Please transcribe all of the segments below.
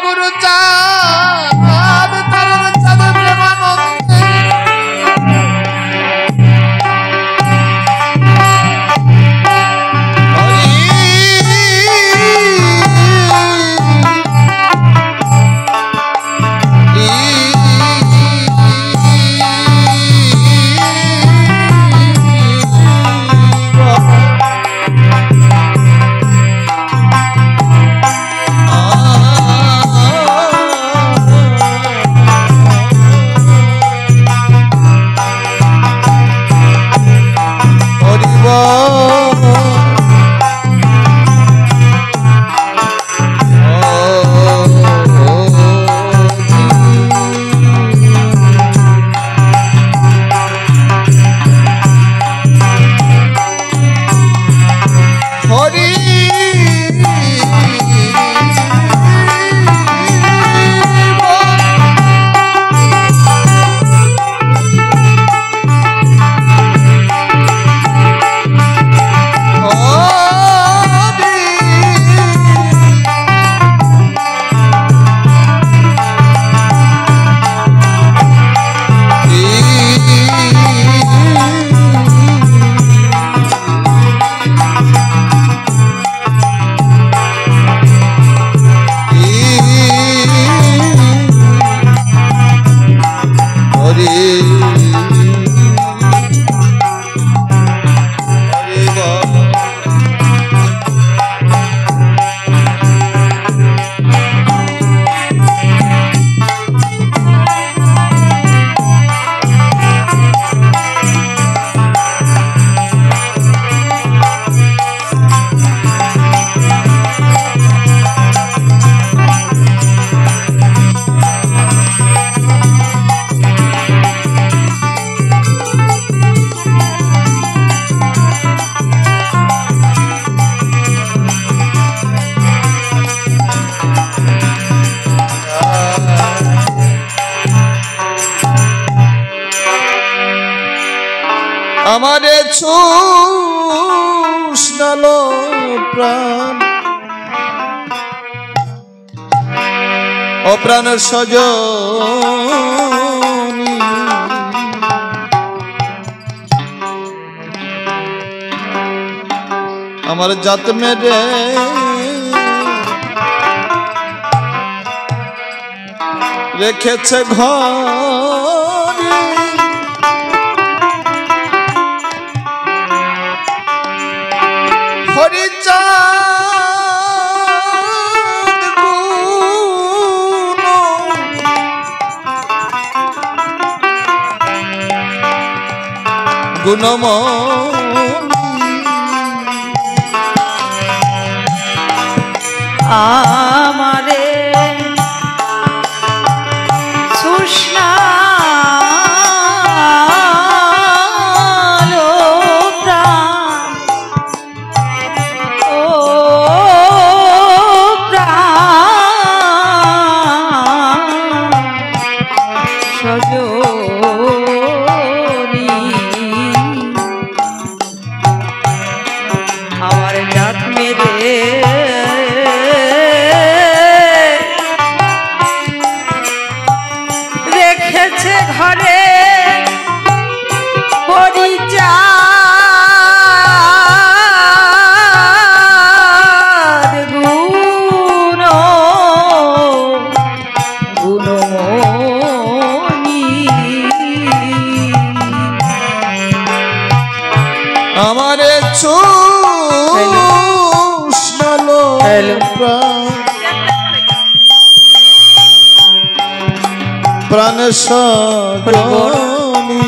গুরু চাঁদ তারার চাঁদ প্রেমানন্দে আমারে ছুঁলো প্রাণ অপ্রাণ সজনী আমার জাত মেরে রেখেছে ঘরে আমারে সুষ্ণালো প্রাণ ও প্রাণ সজনী আমার জাত মেরে রেখেছে ঘরে পরিচার গুণ গুণমণি আমারে ছুঁলো প্রাণ সজনী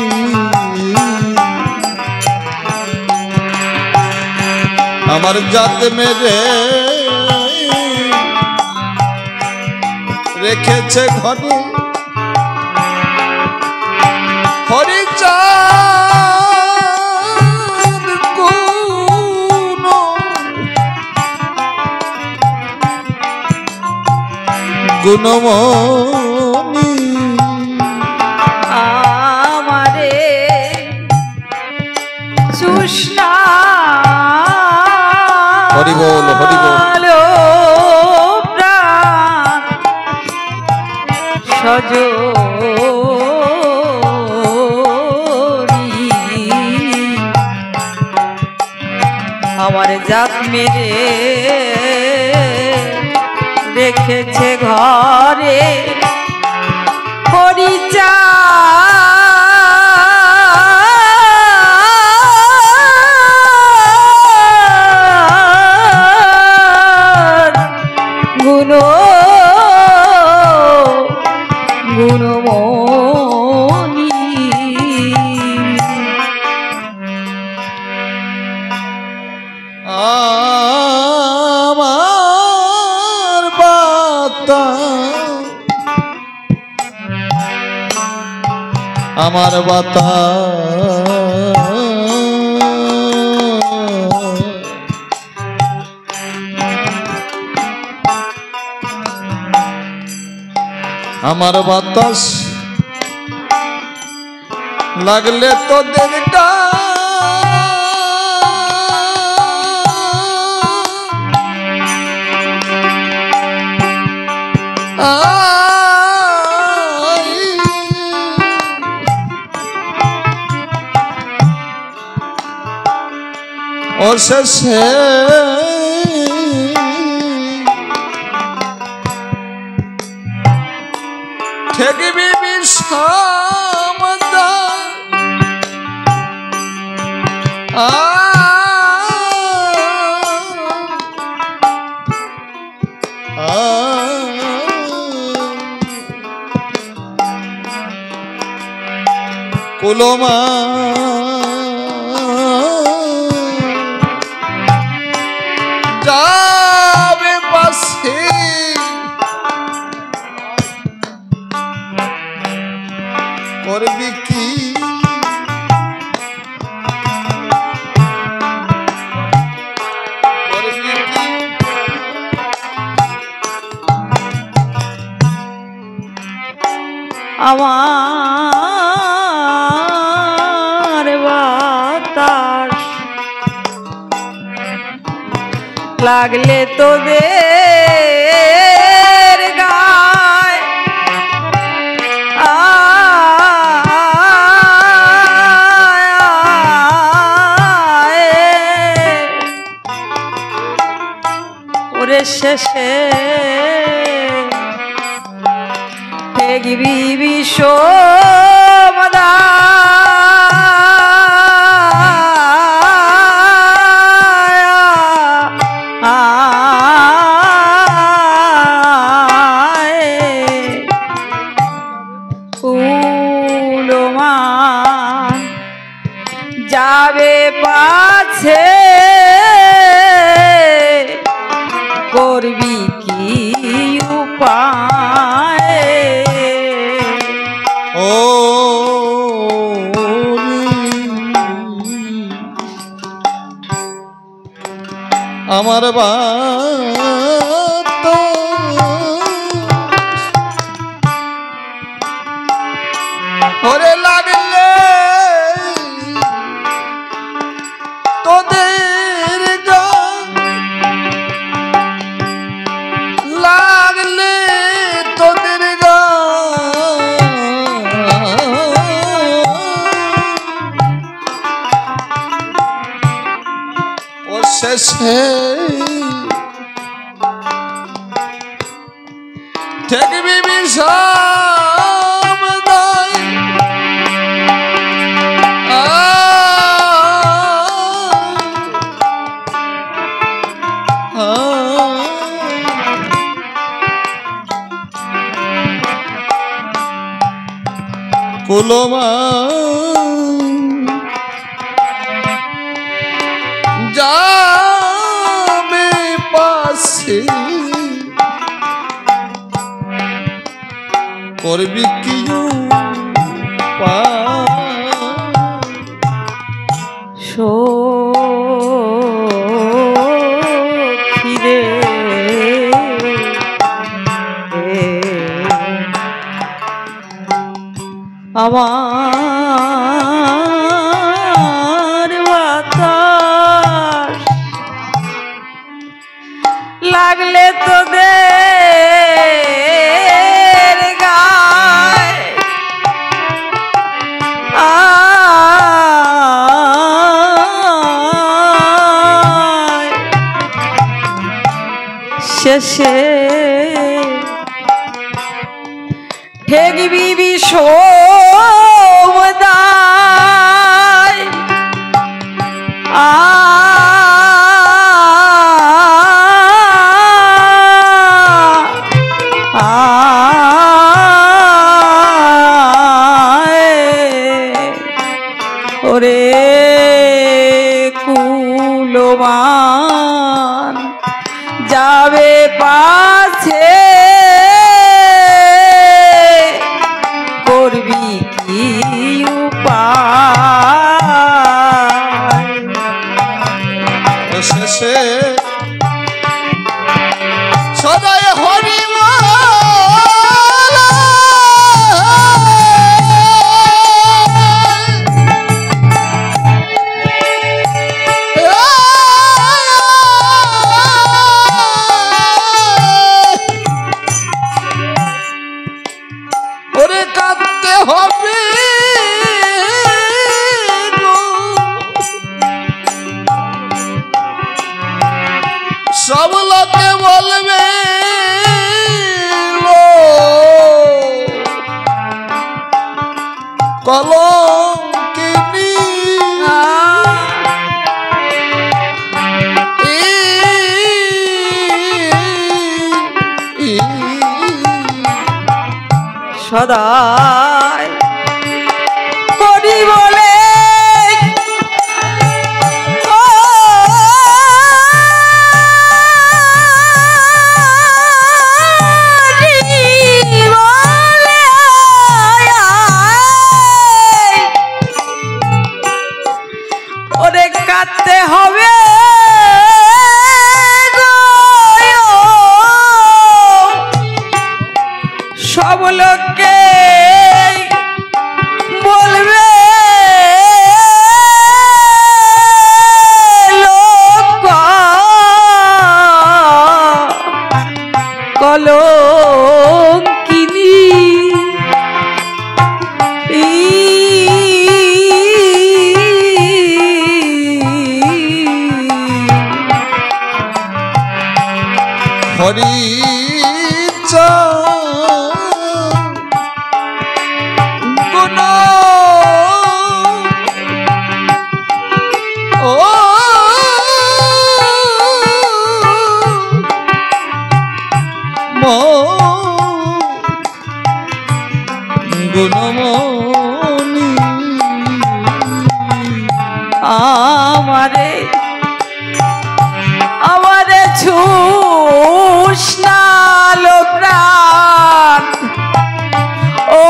আমার জাত মেরে রেখেছে ঘরে হরিচাঁদ গুণ গুণমণি আমারে সুষ্ণা হরি বল প্রাণ সজনী আমার জাত মেরে রেখেছে ঘরে পরিচার গুণমণি আমার বাতা আমার বাতা আমার বাতাস লাগলে তোদের অশেষে ঠেকবি বিষমদা কুলমা যাবে পাশে করবি কি আমার বাতাস লাগলে তোদের গায় ওরে শেষে ঠেকবি বিষমদা কুলমা যাবে পাছে করবি কি উপায় ও আমার বাতা ওরে লাগলে তোদের লাগলে তোদের ও শেষে ঠেকবি বিষমদায় কুলমা যাবে পাশে করবি কি সখিরে আমার বাতাস লাগলে তোদের গা শেষে ঠেকবি বিষমদায় ওরে কুলমান যাবে পাছে করবি কি উপায় শেষে সদায় হরি সব লোকে বলবে কলঙ্কিনী সদাই করি বলে ওরে কাটতে হবে সব লোককে বলবে লোক কলঙ্কিনী হরি গুণ ও গুণমণি আমারে আমারে ছুষ্ণালো প্রাণ ও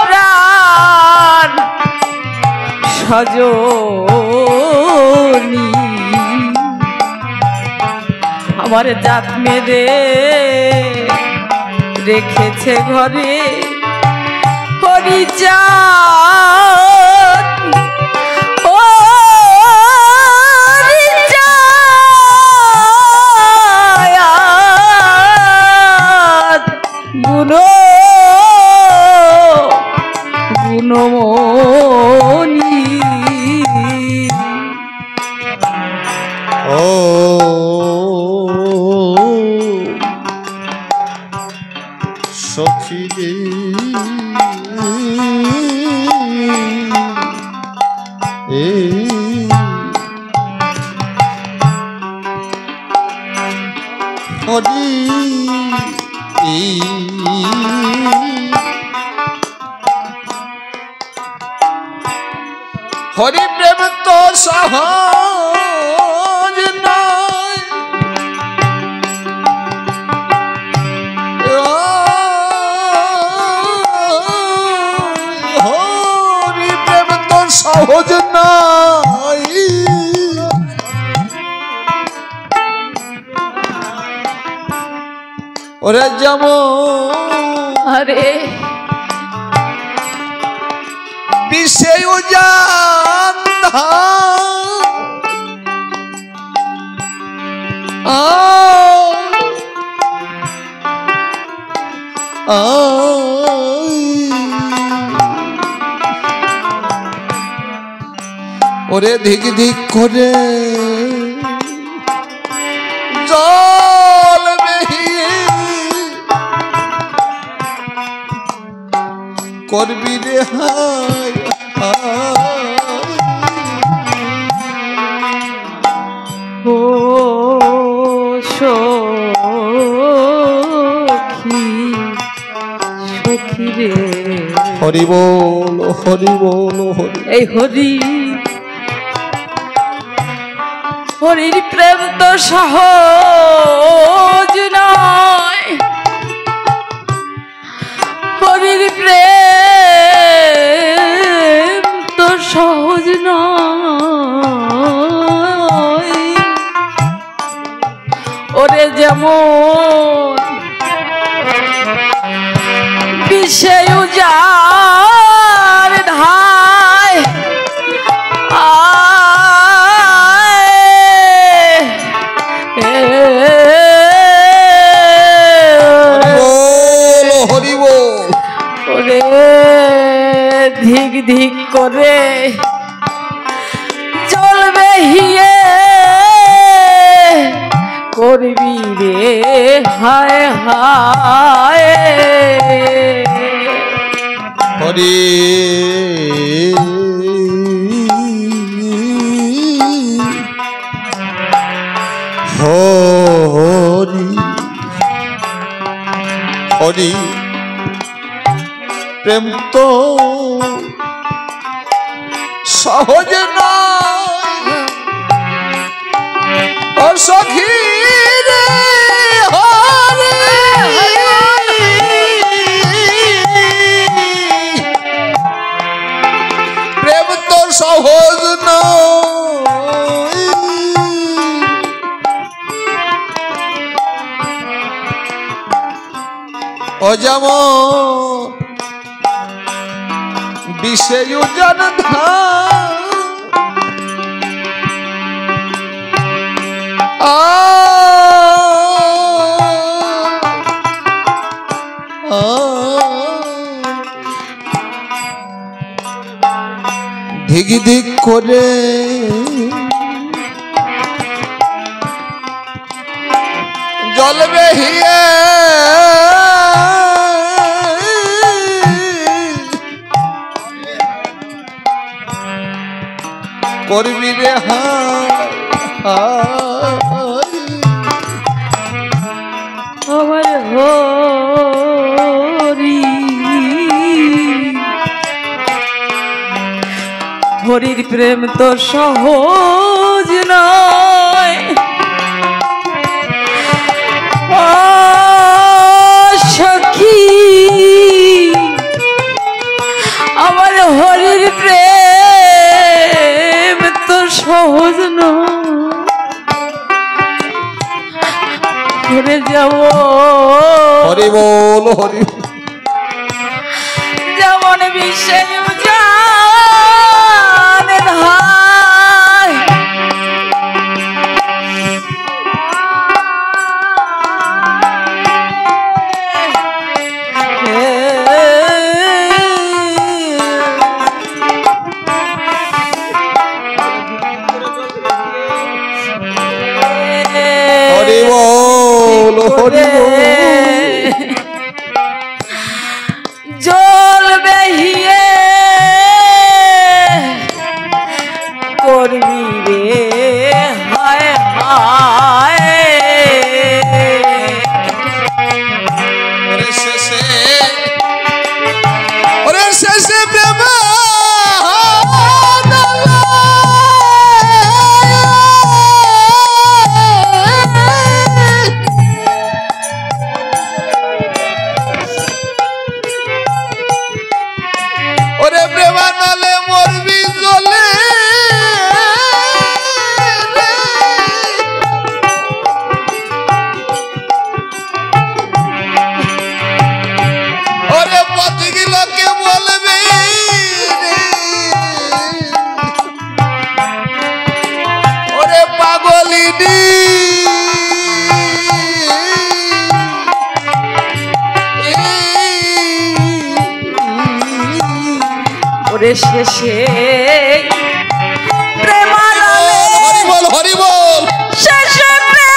প্রাণ সজনী আমার জাত মেরে রেখেছে ঘরে হরিচাঁদ ও হরিচাঁদ গুণ গুণমণি ও সখী রে হরি হরি প্রেম তো সহজ নয় হরি প্রেম তো সহজ নয় ওরে যেমন আরে বিষয় জানধা ওরে ধিক ধিক করে জয় করবি রে হায় ও সখী সখী রে হরি বল হরি বল হরি এই হরির প্রেম তো সহজ নয় হরির প্রেম তো সহজ নয় ওরে যেমন বিষে উজাড় ধায় হরি বল ওরে ধিক ধিক করে চলবে হিয়ে করবি রে হায় হায় হরি হরি হরি প্রেম তো সহজ নয় ও সখী রে হরি প্রেম তো সহজ নয় ও যেমন বিষে উজান ধিক ধিক করে জল বেহিয়ে করবি রে আমার হরি হরির প্রেম তো সহজ নয় ও সখী আমার হরির প্রেম তো সহজ নয় ঘুরে যাব হরি বল হরি যেমন বিষে উজান ধায় হরি বল হরি বল জল বেহিয়ে করবি রে হায় হায় ওরে শেষে প্রেম ওরে প্রেমানলে মরবি জলে ওরে পথিক লোকে বলবে ওরে পাগলিনী ওরে শেষে প্রেমানলে হরি বল হরি বল শেষে প্রেম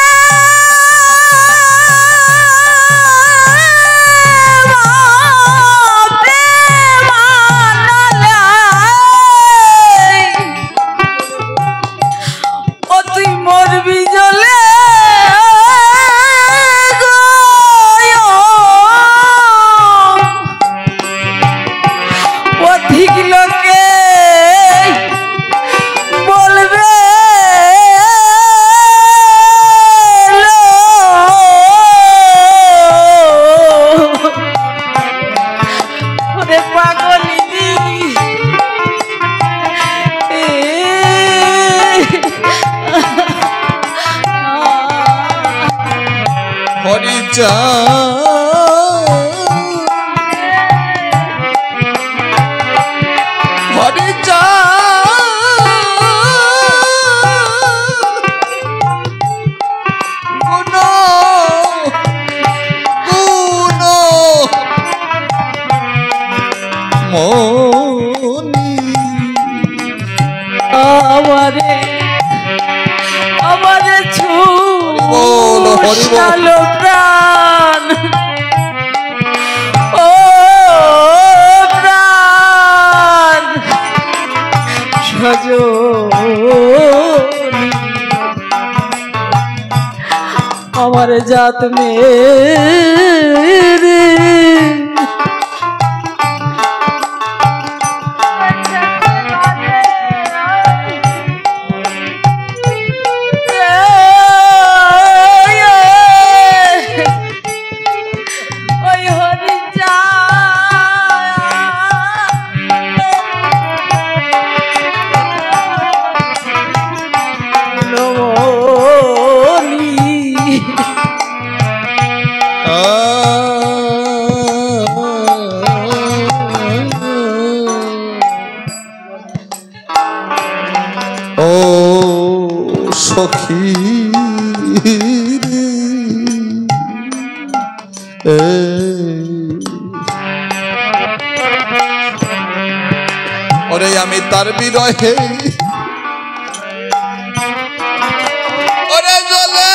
রমণী আমারে আমারে ছুলো প্রাণ ও প্রাণ সজনী আমার জাত মেরে সখী ওরে আমি তার বিরহে ওরে জলে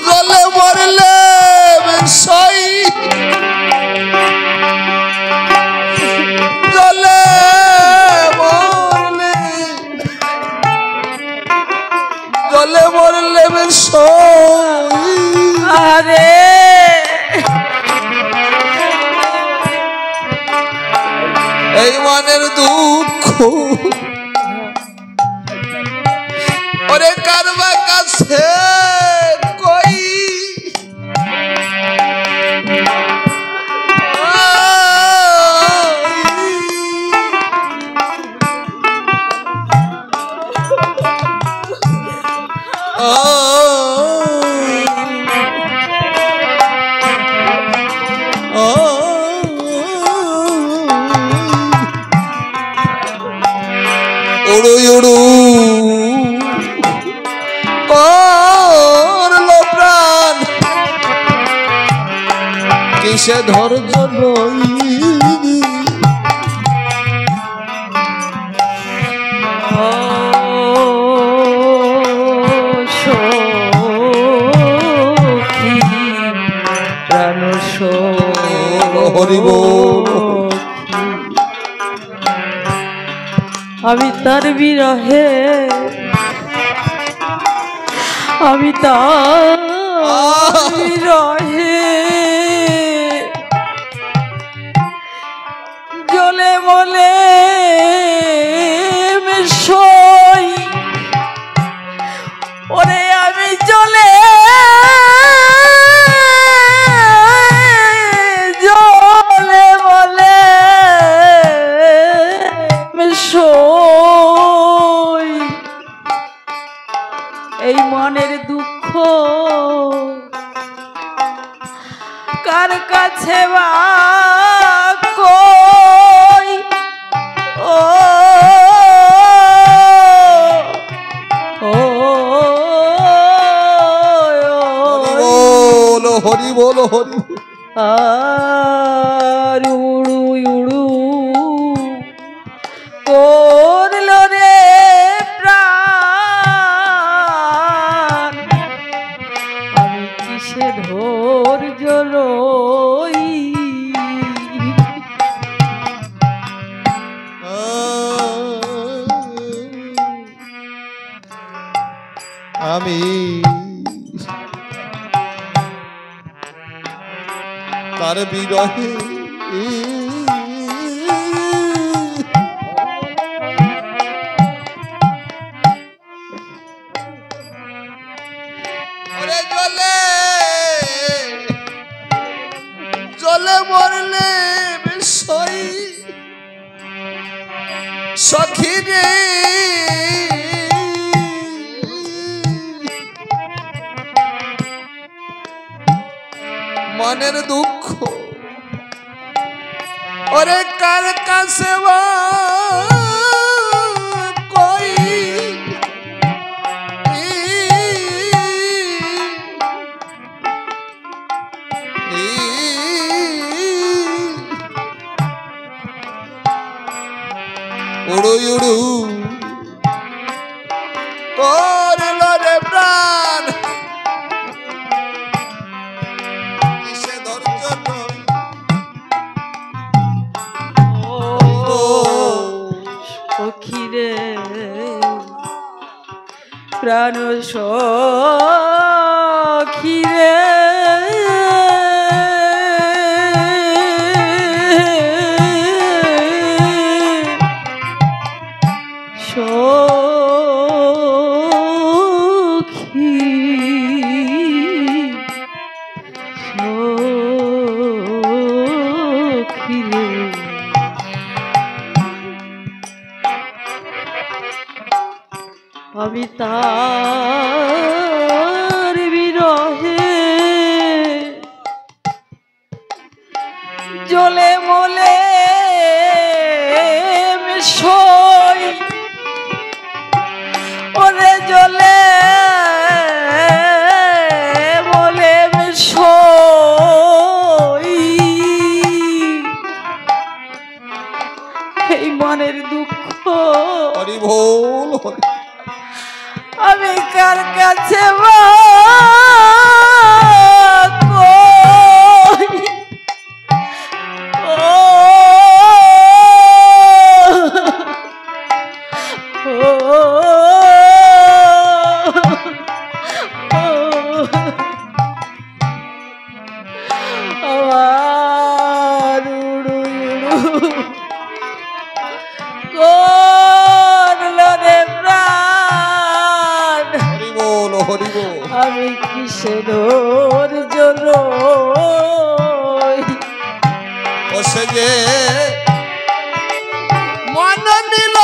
জলে মরলে সই জলে জলে মরলে সই আরে এই মনের দুঃখ ওরে কারবা কাছে কই উড়ু উড়ু করলো প্রাণ কিসে ধৈর্য নই হরি বল আমি তার বিরহে আমি তার বিরহে জলে বলে সই ওরে আমি জলে জলে বলে সই এই মনের দুঃখ কার কাছে বা কই ও হরি বল হরি আর উড়ু উড়ু করলো রে প্রাণ আমি কিসে ধৈর্য লই আমি তার বিরহে জলে জলে মরলে সই সখী রে মনের দুঃখ ওরে কার কাছে কই প্রাণ সখী রে আমি তার বিরহে জ্বলে মলে সই ওরে জ্বলে মলে সই এই মনের দুঃখ হরি বল হরি আমি কার কাছে আমি কিসের জন্য বসে যে মন নিল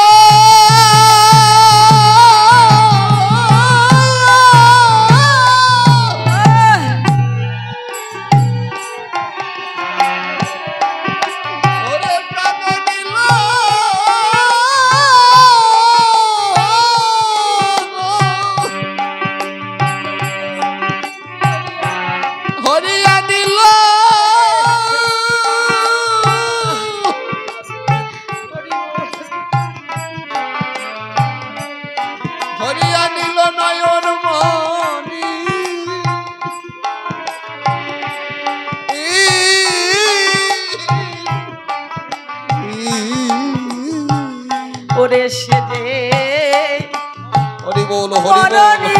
ওরে সেদে হরি বল হরি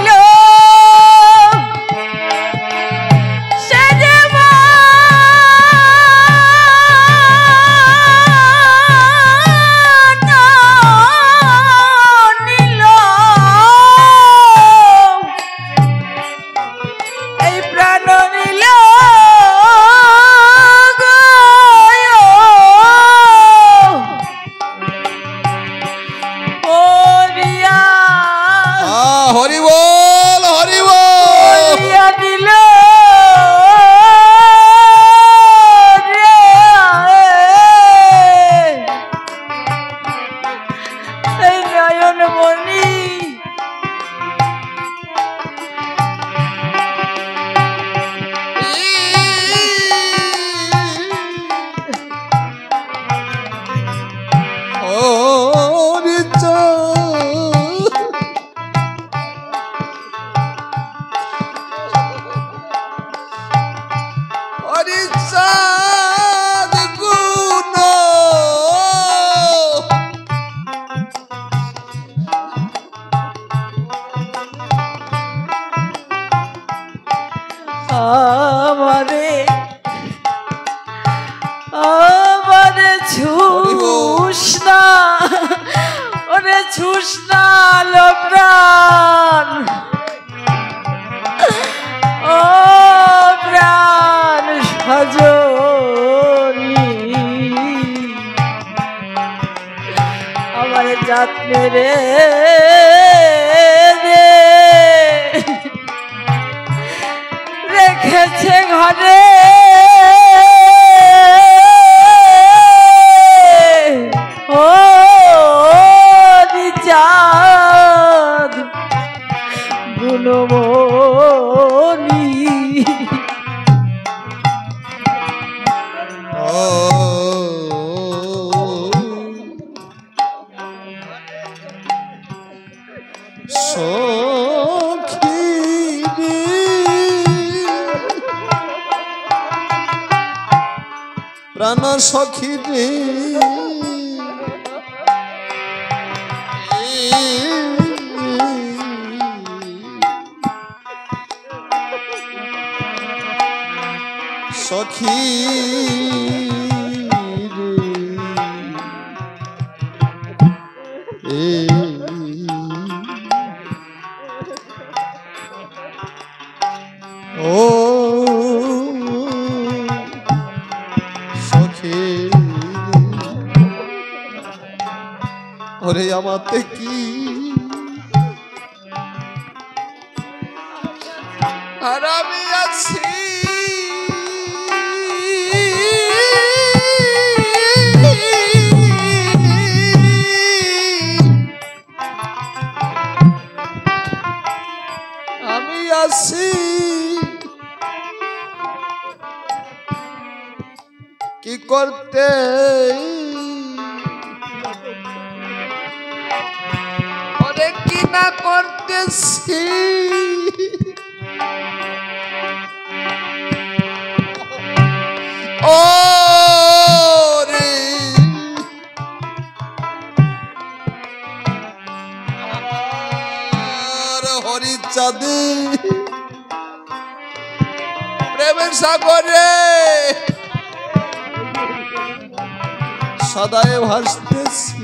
বল আমারে ছুস না ওরে ছুস না লো প্রাণ ও প্রাণ সজনী আমারে জাত মেরে রেখেছে ঘরে ও চাঁদ গুণমণি প্রাণ সখী রে সখী রে ও সখী ওরে আমাতে কি আর আমি আছি আমি আছি কি করতে ওরে কি না করতেছি ও রে হরিচাঁদে প্রেমের সাগরে সদায় ভাসতেছি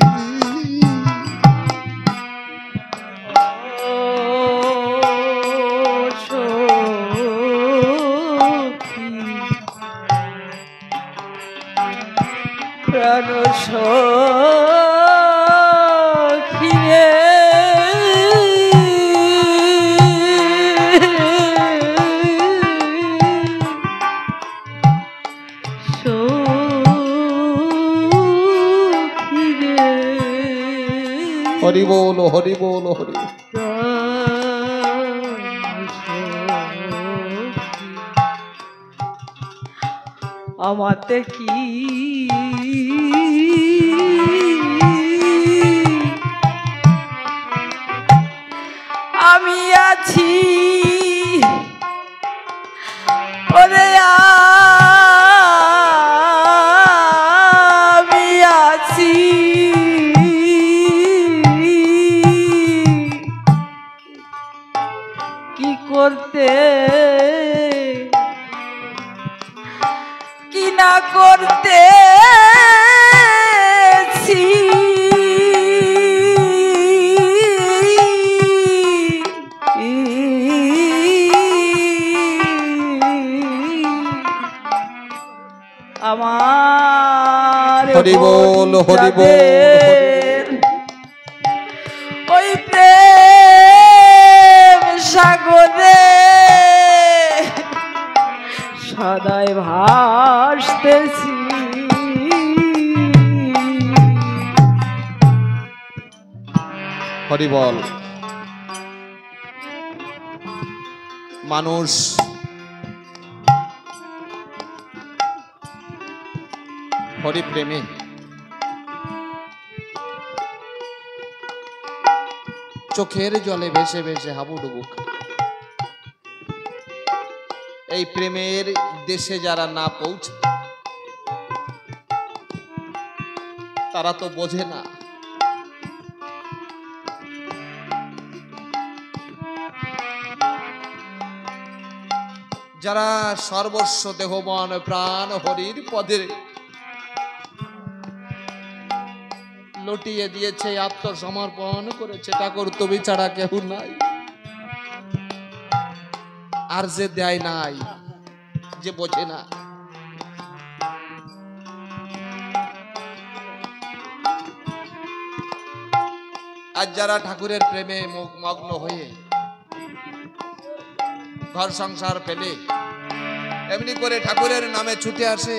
প্রাণ সখী রে সখী রে হরি বল হরি বল হরি আমাতে কি আমি আছি ওরে আমি আছি কি করতে কি না করতে আমার হরি বল হরি বল ওই প্রেম সাগরে সদাই ভাসতেছি হরি বল মানুষ হরি প্রেমে চোখের জলে ভেসে ভেসে হাবুডুবু এই প্রেমের দেশে যারা না পৌঁছে তারা তো বোঝে না যারা সর্বস্ব দেহ মন প্রাণ হরির পদে লুটিয়ে দিয়েছে আত্মসমর্পণ করেছে ঠাকুর তুমি ছাড়া কেউ নাই আর যে দেয় নাই যে বোঝে না আজ যারা ঠাকুরের প্রেমে মগ্ন হয়ে ঘর সংসার পেলে এমনি করে ঠাকুরের নামে ছুটে আসে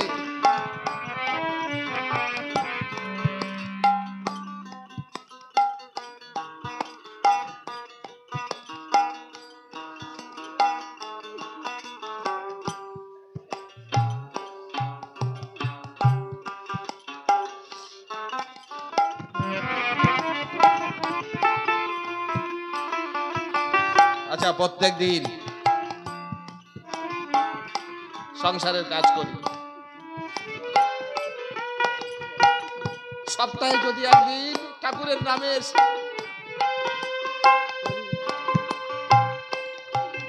আচ্ছা প্রত্যেক দিন সংসারের কাজ করি সপ্তাহে যদি একদিন ঠাকুরের নামে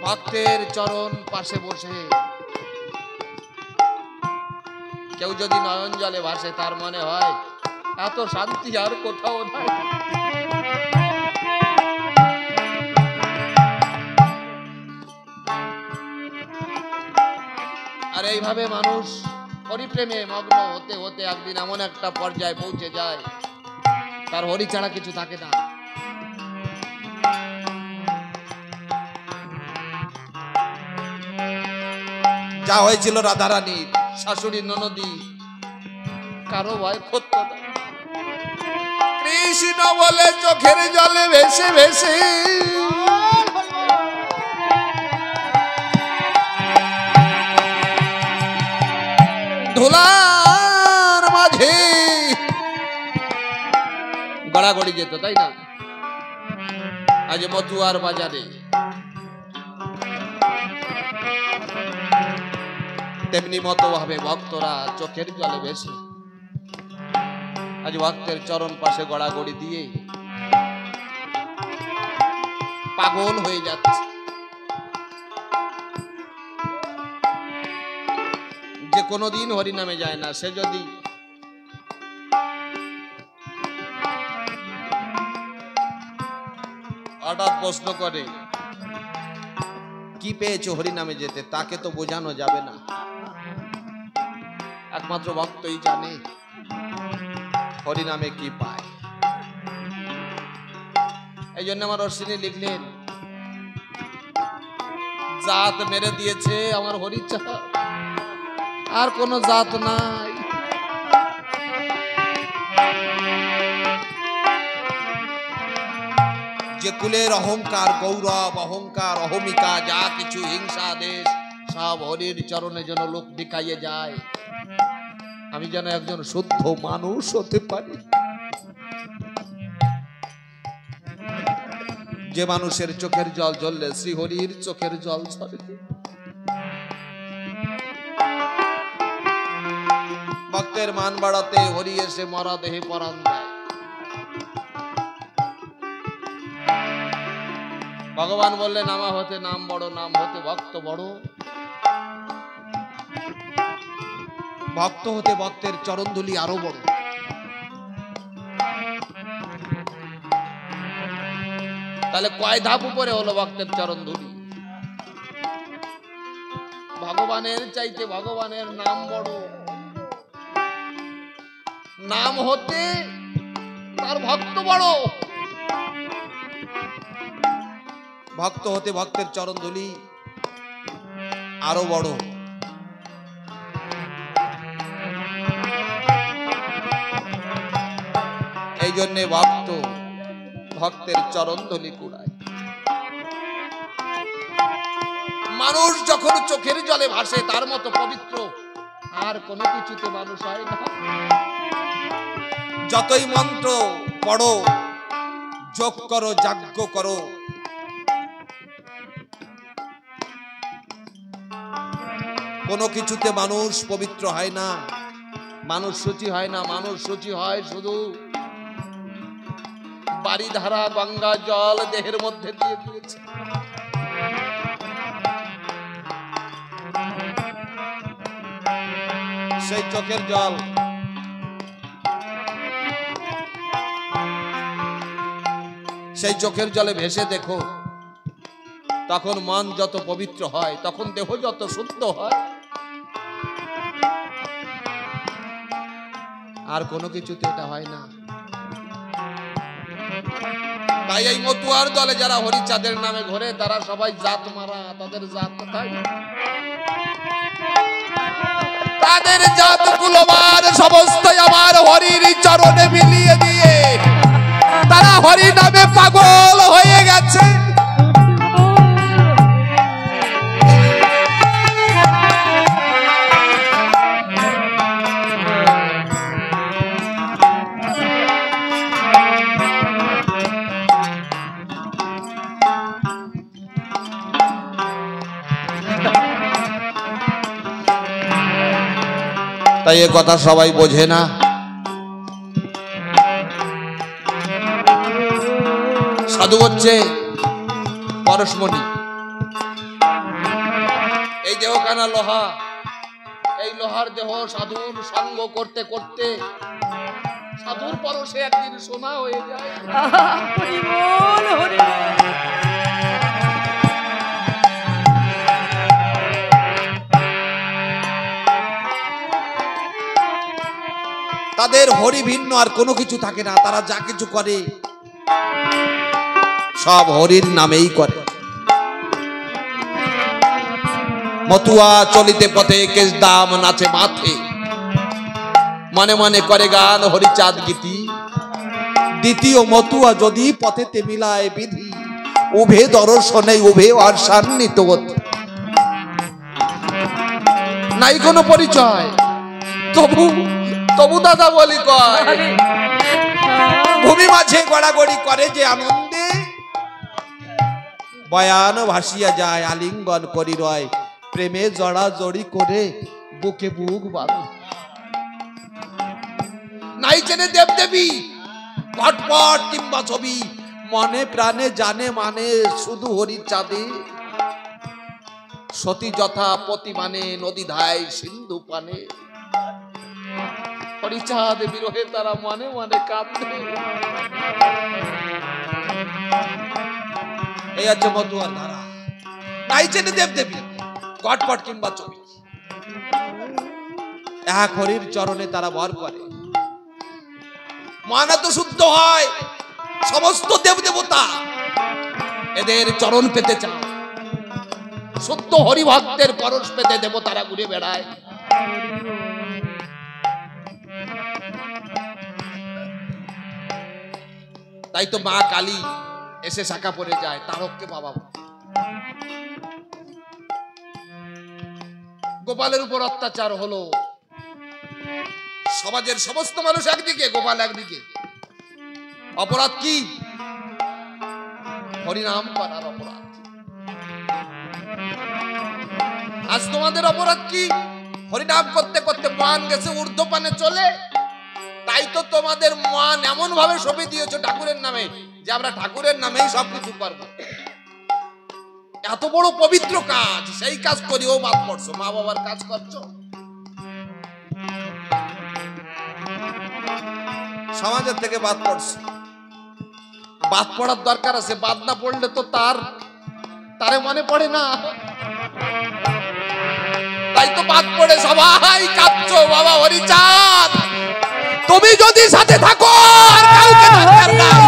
ভক্তের চরণ পাশে বসে কেউ যদি নয়ন জলে ভাসে তার মনে হয় এত শান্তি আর কোথাও নাই। আর এইভাবে মানুষ হরিপ্রেমে মগ্ন হতে হতে একদিন এমন একটা পর্যায়ে পৌঁছে যায় তার হরি ছাড়া কিছু থাকে না। যা হয়েছিল রাধারানীর, শাশুড়ি ননদী, কারো ভয় করত না। কৃষ্ণ বলে চোখের জলে ভেসে ভেসে ধুলার মাঝে গড়াগড়ি যেত, তাই না? আজ মতুয়ার বাজারে তেমনি মতো ভাবে ভক্তরা চোখের জলে ভেসে আজ ভক্তের চরণ পাশে গড়াগড়ি দিয়ে পাগল হয়ে যাচ্ছে। যে কোনোদিন হরি নামে যায় না, সে যদি হঠাৎ প্রশ্ন করে কি পেয়েছো হরি নামে যেতে, তাকে তো বোঝানো যাবে না। একমাত্র ভক্তই জানে হরি নামে কি পায়। এই জন্য আমার অশ্বিনী লিখলেন, জাত মেরে দিয়েছে আমার হরি ছাড়া আর কোন জাত নাই। যে কুলের অহংকার, গৌরব, অহংকার, অহমিকা, যা কিছু হিংসা দেশ সব হরির চরণে যেন লোক দেখাইয়ে যায়। আমি যেন একজন শুদ্ধ মানুষ হতে পারি। যে মানুষের চোখের জল ঝরলে শ্রীহরির চোখের জল ঝরে। ভক্তের মান বাড়াতে হরি এসে মরা দেহে পরাণ দেয়। ভগবান বললেন নামা হতে নাম বড়, নাম হতে ভক্ত বড়। ভক্ত হতে ভক্তের চরণধুলি আরো বড়। তাহলে কয় ধাপ উপরে হলো ভক্তের চরণধুলি? ভগবানের চাইতে ভগবানের নাম বড়। নাম হতে তার ভক্ত বড়। ভক্ত হতে ভক্তের চরণধুলি আরো বড়। এই জন্যে ভক্ত ভক্তের চরণধুলি কুড়ায়। মানুষ যখন চোখের জলে ভাসে তার মতো পবিত্র আর কোনো কিছুতে মানুষ হয় না। যতই মন্ত্র পড়ো, যোগ করো, যজ্ঞ করো, কোনো কিছুতে মানুষ পবিত্র হয় না, মানুষ শুচি হয় না। মানুষ শুচি হয় শুধু বাড়িধারা গঙ্গা জল দেহের মধ্যে দিয়ে দিয়েছে। সেই চোখের জল সেই চোখের জলে ভেসে দেখো, তখন মন যত পবিত্র হয়, তখন দেহ যত শুদ্ধ হয়। আর কোনো কিছুতে এটা হয় না। তাই এই মতুয়ার দলে যারা হরিচাঁদের নামে ঘোরে তারা সবাই জাত মারা। তাদের জাত কোথায়? তাদের জাত কুলমান সমস্ত আমার হরির চরণে মিলিয়ে দিয়ে তারা হরি নামে পাগল হয়ে গেছে। তাই এ কথা সবাই বোঝে না। সাধু হচ্ছে পরশমণি। এই দেহখানা লোহা, এই লোহার দেহ সাধুর সঙ্গ করতে করতে সাধুর পরশে একদিন সোনা হয়ে যায়। হরি বল, হরি বল। তাদের হরি ভিন্ন আর কোনো কিছু থাকে না। তারা যা কিছু করে সব হরির নামেই করে। মতুয়া চলিতে পথে কেশদাম নাচে মাথে, মনে মনে করে গান হরিচাঁদ গীতি। দ্বিতীয় মতুয়া যদি পথেতে মিলায় বিধি, উভে দর্শনে উভে অর্ষান্বিত নাই কোনো পরিচয়। তবু তবু দাদা বলি কয়, ভূমি মাঝে গড়াগড়ি করে যে আনন্দে, বয়ান ভাসিয়া যায় আলিঙ্গন করি রয়, প্রেমে জড়া জড়ি করে বুকে বুক বাঁধে। নাই চেনে দেব দেবী পটপট কিংবা ছবি, মনে প্রাণে জানে মানে শুধু হরির চাঁদে। সতী যথা পতি মানে নদী ধায় সিন্ধু পানে, হরিচাঁদ বিরহে তারা মনে মনে কাঁদে। এই হচ্ছে মতুয়ার ধারা। নাই চেনে দেব দেবী গটপট কিংবা ছবি, এক হরির চরণে তারা ভর করে। মন তো শুদ্ধ হয়, সমস্ত দেব দেবতা এদের চরণ পেতে চায়। শুদ্ধ হরি ভক্তের পরশ পেতে দেবতারা ঘুরে বেড়ায়। তাই তো মা কালী এসে শাখা পড়ে যায় তারককে বাবা। গোপালের উপর অত্যাচার হলো, সমাজের সমস্ত মানুষ একদিকে, গোপাল একদিকে। অপরাধ কি? হরিনাম করার অপরাধ। আজ তোমাদের অপরাধ কি? হরিনাম করতে করতে মান গেছে ঊর্ধ্বপানে চলে। তাই তো তোমাদের মান এমন ভাবে সঁপে দিয়েছো ঠাকুরের নামে যে আমরা ঠাকুরের নামেই সবকিছু পারবো। এত বড় পবিত্র কাজ, সেই কাজ করিও বাদ পড়ছো, মা বাবার কাজ করছো। সমাজের থেকে বাদ পড়ছো। বাদ পড়ার দরকার আছে, বাদ না পড়লে তো তারে মনে পড়ে না। তাই তো বাদ পড়ে সবাই কাঁদছো। বাবা হরিচাঁদ, তুমি যদি সাথে থাকো আর কাউকে দরকার নাই।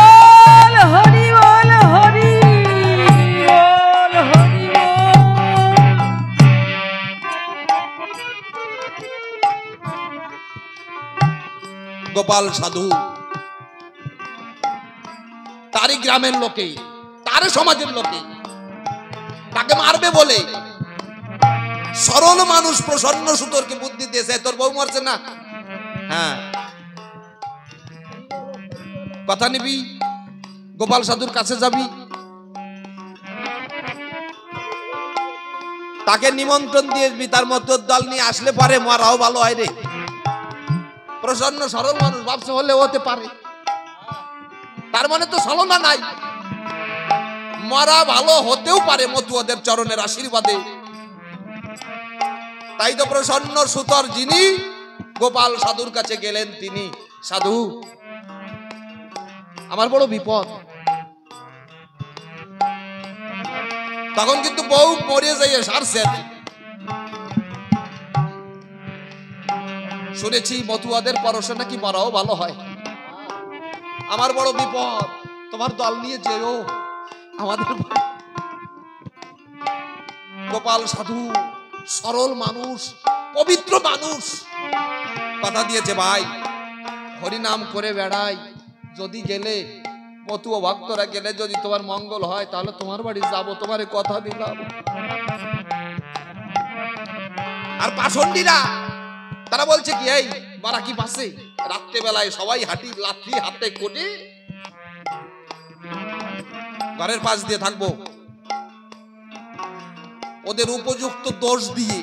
হরি বল, হরি বল, হরি বল। গোপাল সাধু তারই গ্রামের লোকে, তার সমাজের লোকে তাকে মারবে বলে সরল মানুষ প্রসন্ন সুতোরকে বুদ্ধি দিয়েছে, তোর বউ মরছে না, হ্যাঁ কথা নিবি, গোপাল সাধুর কাছে যাবি, তাকে নিমন্ত্রণ দিয়ে তার মতো দল নিয়ে আসলে পারে মারাও ভালো হয় রে। প্রসন্ন সরল মানুষ ভাবছে হলে হতে পারে, তার মানে তো ছলনা নাই, মরা ভালো হতেও পারে মতুয়াদের চরণের আশীর্বাদে। তাই তো প্রসন্ন সুতর যিনি গোপাল সাধুর কাছে গেলেন, তিনি, সাধু আমার বড় বিপদ। তখন কিন্তু বউ মরে যাইয়ে সারছে। শুনেছি মতুয়াদের পরশে নাকি মরাও ভালো হয়। আমার বড় বিপদ, তোমার দল নিয়ে যেও আমাদের। গোপাল সাধু সরল মানুষ, পবিত্র মানুষ, কথা দিয়েছে ভাই হরিনাম করে বেড়াই, যদি গেলে মতুয়া ভক্তরা গেলে যদি তোমার মঙ্গল হয় তাহলে তোমার বাড়ি যাবো, তোমার কথা দিলাম। আর পাষণ্ডীরা তারা বলছে কি, এই মারা কি পাশে রাত্রেবেলায় সবাই হাঁটি লাঠি হাতে কোটে ঘরের পাশ দিয়ে থাকবো, ওদের উপযুক্ত দোষ দিয়ে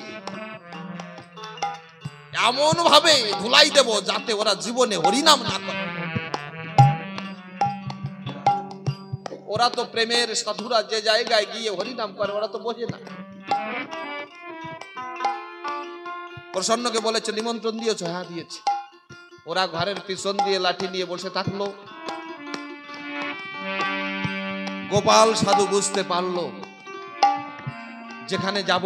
এমন ভাবে ধুলাই দেব যাতে ওরা জীবনে হরিনাম না করে। ওরা তো প্রেমের সাধুরা যে জায়গায় গিয়ে হরিনাম করে ওরা তো বোঝে না। প্রসন্নকে বলেছে নিমন্ত্রণ দিয়েছো? হ্যাঁ দিয়েছি। ওরা ঘরের পিছন দিয়ে লাঠি নিয়ে বসে থাকলো। গোপাল সাধু বুঝতে পারলো যেখানে যাব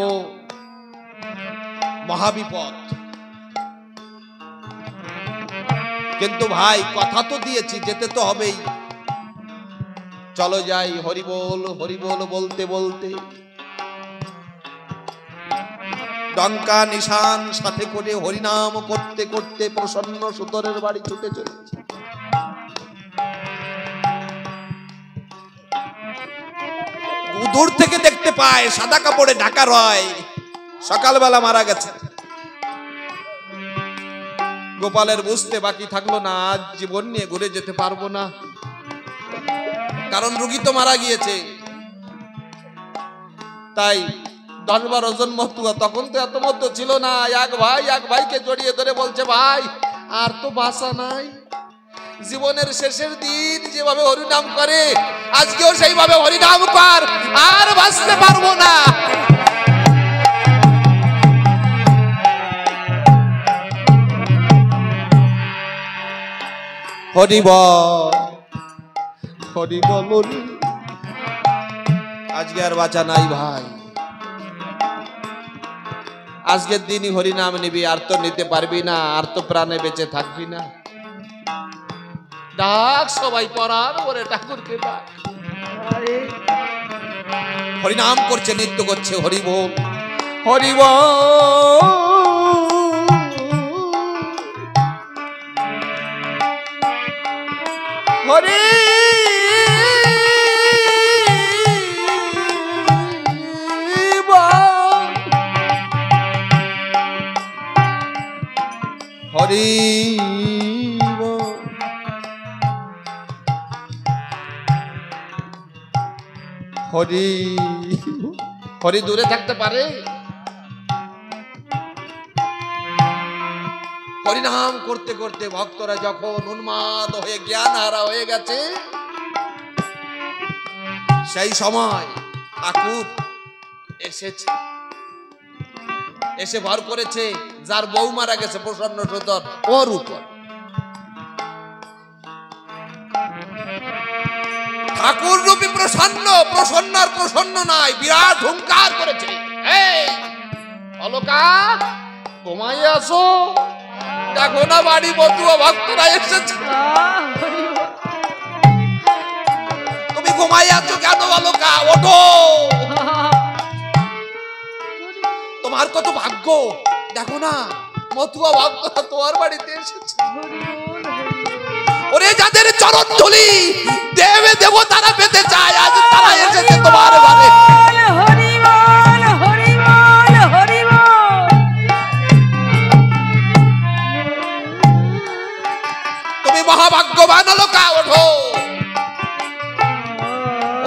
মহাবিপদ। কিন্তু ভাই কথা তো দিয়েছি, যেতে তো হবেই। চলো যাই। হরিবোল হরিবোল বলতে বলতে ডঙ্কা নিশান সাথে করে হরিনাম করতে করতে প্রসন্ন সুতরের বাড়ি ছুটে চলেছে। দূর থেকে দেখতে পায় সাদা কাপড়ে ঢাকা রয়, সকালবেলা মারা গেছে। গোপালের বুঝতে বাকি থাকলো না, আজ জীবন নিয়ে ঘুরে যেতে পারবো না, কারণ রুগী তো মারা গিয়েছে। তাই 10-12 জন মতুয়া, তখন তো এত মধ্য ছিল না, এক ভাইকে জড়িয়ে ধরে বলছে, ভাই আর তো বাঁচা নাই। জীবনের শেষের দিন যেভাবে হরিনাম করে আজকেও সেইভাবে হরিনাম কর, আর বাঁচতে পারবো না। হরিবল হরিবল, আজকে আর বাঁচা নাই ভাই। আজকের দিনই হরিনাম নিবি, আর তো নিতে পারবি না, আর তো প্রাণে বেঁচে থাকবি না। ডাক সবাই পড়ার ওরে ঠাকুরকে ডাক। হরিনাম করছে, নৃত্য করছে, হরিবল হরিবল হরি হরি হরি হরি দূরে থাকতে পারে? হরিনাম করতে করতে ভক্তরা যখন উন্মাদ হয়ে জ্ঞান হারা হয়ে গেছে, সেই সময় ঠাকুর এসেছে, এসে ভর করেছে যার বউ মারা গেছে প্রসন্ন সুতর, ওর উপর। ঠাকুর রূপী প্রসন্ন, প্রসন্ন আর প্রসন্ন নাই, বিরাট হুঙ্কার করেছে, এই অলকা ঘুমাই আসো, দেখো না বাড়ি বধুয়া ভক্তরা এসেছে, তুমি ঘুমাই আছো কেন অলকা? ওঠো, তোমার কত ভাগ্য, দেখো না মতুয়া ভক্তরা তোমার বাড়িতে এসেছে। ওরে যাদের চরণ ধুলি দেবে দেবতারা পেতে চায়, আজ তারা এসেছে তোমার ঘরে। তুমি মহাভাগ্যবান অলকা, ওঠো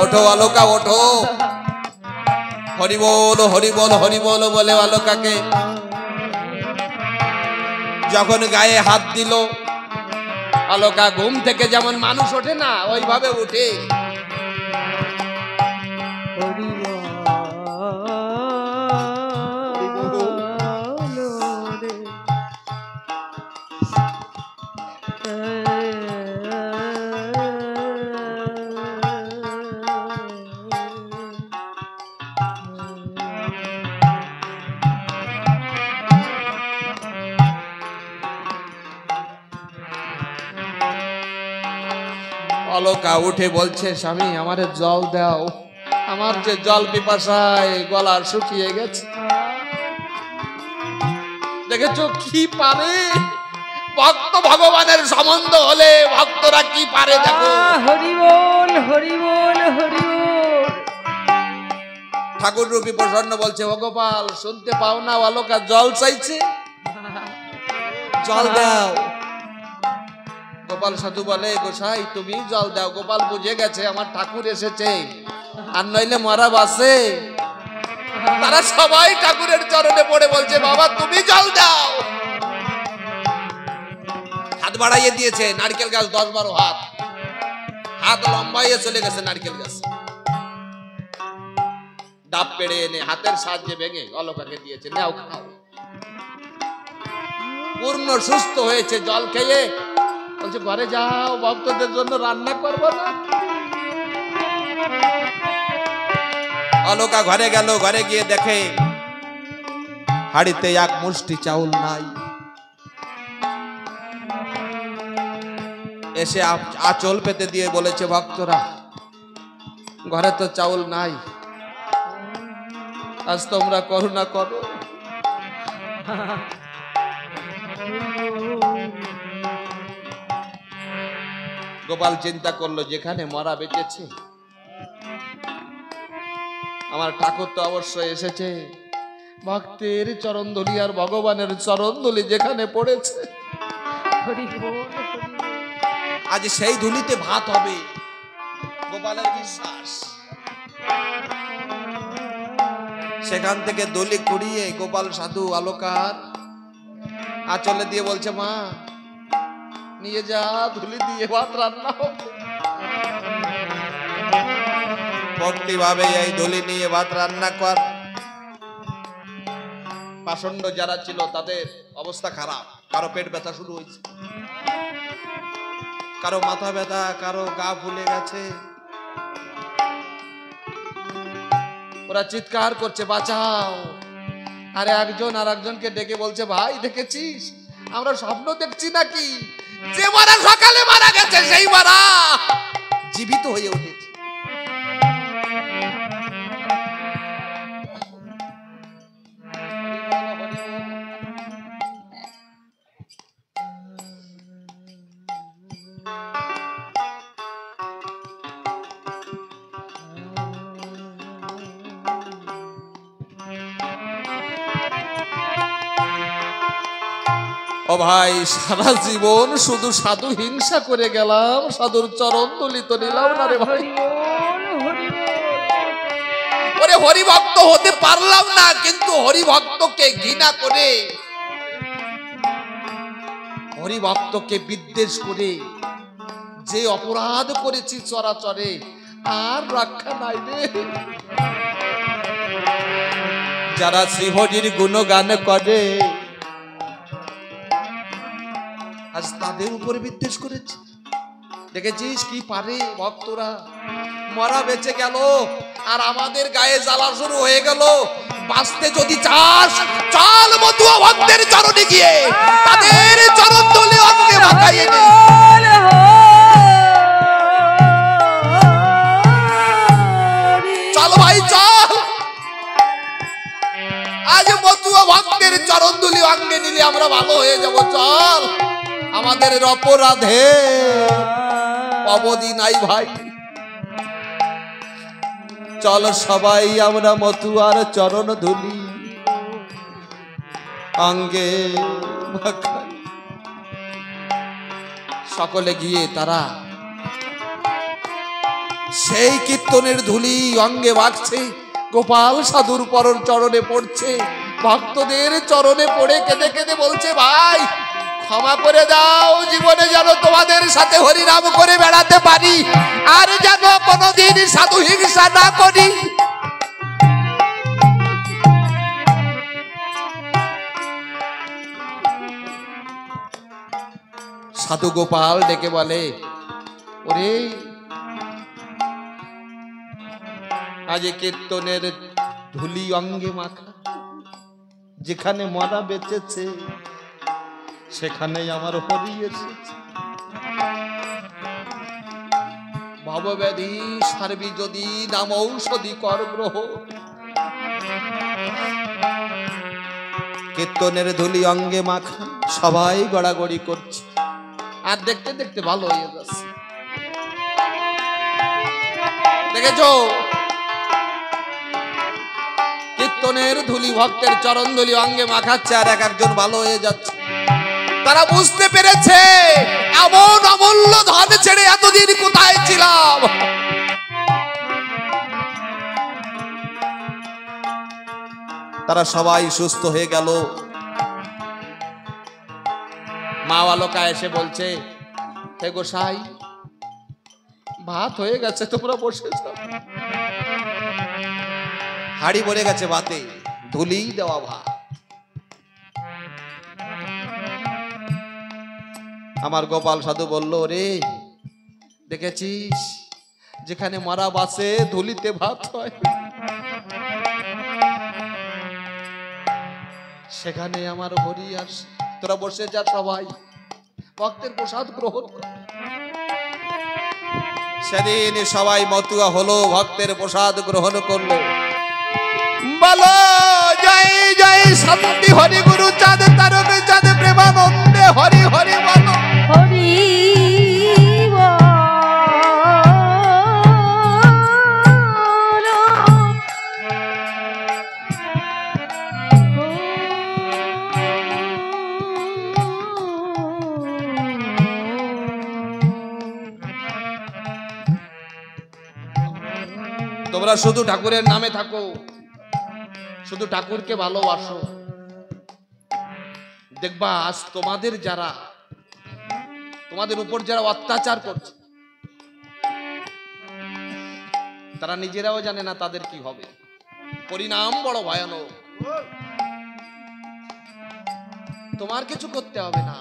ওঠো অলকা ওঠো। হরিবোল হরিবোল হরিবোল বলে অলকাকে যখন গায়ে হাত দিল, অলকা ঘুম থেকে যেমন মানুষ ওঠে না ওইভাবে উঠে অলকা উঠে বলছে, স্বামী আমারে জল দাও, আমার যে জল পিপাসায় গলা শুকিয়ে গেছে। দেখেছো কি পারে, ভক্ত ভগবানের সম্বন্ধ হলে ভক্তরা কি পারে দেখো। হরিবোল হরিবোল হরিবোল। ঠাকুর রূপী প্রসন্ন বলছে, ও গোপাল শুনতে পাও না, অলকা জল চাইছে, জল দাও। গোপাল সাধু বলে, গোসাই তুমি জল দাও। গোপাল বুঝে গেছে আমার ঠাকুর এসেছে, আর নইলে মরা বাসে। তারা সবাই ঠাকুরের চরণে পড়ে বলছে, বাবা তুমি জল দাও। হাত বাড়াইয়ে দিয়েছে, নারকেল গাছ 10-12 হাত, হাত লম্বাইয়ে চলে গেছে নারকেল গাছ। ডাব পেড়ে এনে হাতের সাহায্যে ভেঙে অলকাকে দিয়েছে, নাও খাও। পূর্ণ সুস্থ হয়েছে জল খেয়ে, বলছে ঘরে যাও, ভক্তদের জন্য রান্না করবো না। অলকা ঘরে গেল, ঘরে গিয়ে দেখে হাড়িতে এক মুষ্টি চাউল নাই। এসে আঁচল পেতে দিয়ে বলেছে, ভক্তরা ঘরে তো চাউল নাই, আজ তোমরা করুণা করো। গোপাল চিন্তা করলো, যেখানে মরা বেঁচেছে, আমার ঠাকুর তো অবশ্যই এসেছে, ভক্তের চরণধুলি আর ভগবানের চরণধুলি যেখানে পড়েছে, আজ সেই ধুলিতে ভাত হবে, গোপালের বিশ্বাস। সেখান থেকে দলি কুড়িয়ে গোপাল সাধু অলকার আঁচলে দিয়ে বলছে, মা নিয়ে যা, ধুলি দিয়ে ভাত রান্না হবে। ভক্তি ভাবে এই ধুলি নিয়ে ভাত রান্না কর। পাষণ্ড যারা ছিল তাদের অবস্থা খারাপ, কারো পেট ব্যথা শুরু হয়েছে, কারো মাথা ব্যথা, কারো গা ফুলে গেছে। ওরা চিৎকার করছে, বাঁচাও। আরে একজন আর একজনকে ডেকে বলছে, ভাই দেখেছিস, আমরা স্বপ্ন দেখছি নাকি, যে মারা সকালে মারা গেছে সেই মারা জীবিত হয়ে উঠেছে। ও ভাই, সারা জীবন শুধু সাধু হিংসা করে গেলাম, সাধুর চরণ ধুলি তো নিলাম না রে ভাই। ওরে হরিভক্ত হতে পারলাম না, কিন্তু হরিভক্তকে ঘৃণা করে, হরিভক্তকে বিদ্বেষ করে যে অপরাধ করেছি চরাচরে, আর রক্ষা নাই রে। যারা শ্রীহরির গুণগান করে, আজ তাদের উপরে বিদ্বেষ করেছে। দেখেছিস কি পারে ভক্তরা, মরা বেঁচে গেল আর আমাদের গায়ে জ্বালা শুরু হয়ে গেল। বাঁচতে যদি চাস, চল মতুয়া ভক্তের চরণে গিয়ে তাদের চরণ ধুলি অঙ্গে মাখাইয়ে নে। চল ভাই চল, আজ মতুয়া ভক্তের চরণ ধুলি অঙ্গে নিলে আমরা ভালো হয়ে যাব। চল, আমাদের অপরাধে অবধি নাই ভাই। চল সবাই আমরা মতুয়ার চরণ ধুলি অঙ্গে মাখাই। সকলে গিয়ে তারা সেই কীর্তনের ধুলি অঙ্গে মাখছে, গোপাল সাধুর পরর চরণে পড়ছে, ভক্তদের চরণে পড়ে কেঁদে কেঁদে বলছে, ভাই ক্ষমা করে দাও, জীবনে যেন তোমাদের সাথে হরিনাম করে বেড়াতে পারি, আর যেন কোনোদিন সাধু হিংসা না করি। সাধু গোপাল ডেকে বলে, ওরে আজ কীর্তনের ধুলি অঙ্গে মাখা, যেখানে মরা বেঁচেছে সেখানেই আমার হরি এসেছে। ভবব্যাধি সারবি যদি নাম ঔষধি কর গ্রহ। কীর্তনের ধুলি অঙ্গে মাখা, সবাই গড়াগড়ি করছে, আর দেখতে দেখতে ভালো হয়ে যাচ্ছে। দেখেছো, কীর্তনের ধুলি ভক্তের চরণ ধুলি অঙ্গে মাখাচ্ছে, আর এক একজন ভালো হয়ে যাচ্ছে। তারা বুঝতে পেরেছে এমন অমূল্য ধন ছেড়ে এতদিন কোথায় ছিলাম। তারা সবাই সুস্থ হয়ে গেল। মা অলকা এসে বলছে, হে গোসাই, ভাত হয়ে গেছে, তোমরা বসে যাও। হাড়ি ভরে গেছে ভাতে, ধুলি দেওয়া ভাত। আমার গোপাল সাধু বলল, রে দেখেছিস যেখানে মারা বাসে ধুলিতে ভাত হয়, সেখানে আমার হরি আসে। তোরা বসে যা, সবাই ভক্তের প্রসাদ গ্রহণ কর। সেদিন সবাই মতুয়া হলো, ভক্তের প্রসাদ গ্রহণ করলো। বলো জয় জয় শান্তি হরি গুরু চাঁদ তারকে চাঁদ প্রেমানন্দে হরি হরি বলো। হরি তোমরা শুধু ঠাকুরের নামে থাকো, শুধু ঠাকুরকে ভালোবাসো, দেখবা আজ তোমাদের উপর যারা অত্যাচার করছে, তারা নিজেরাও জানে না তাদের কি হবে। পরিণাম বড় ভয়ানক। তোমার কিছু করতে হবে না,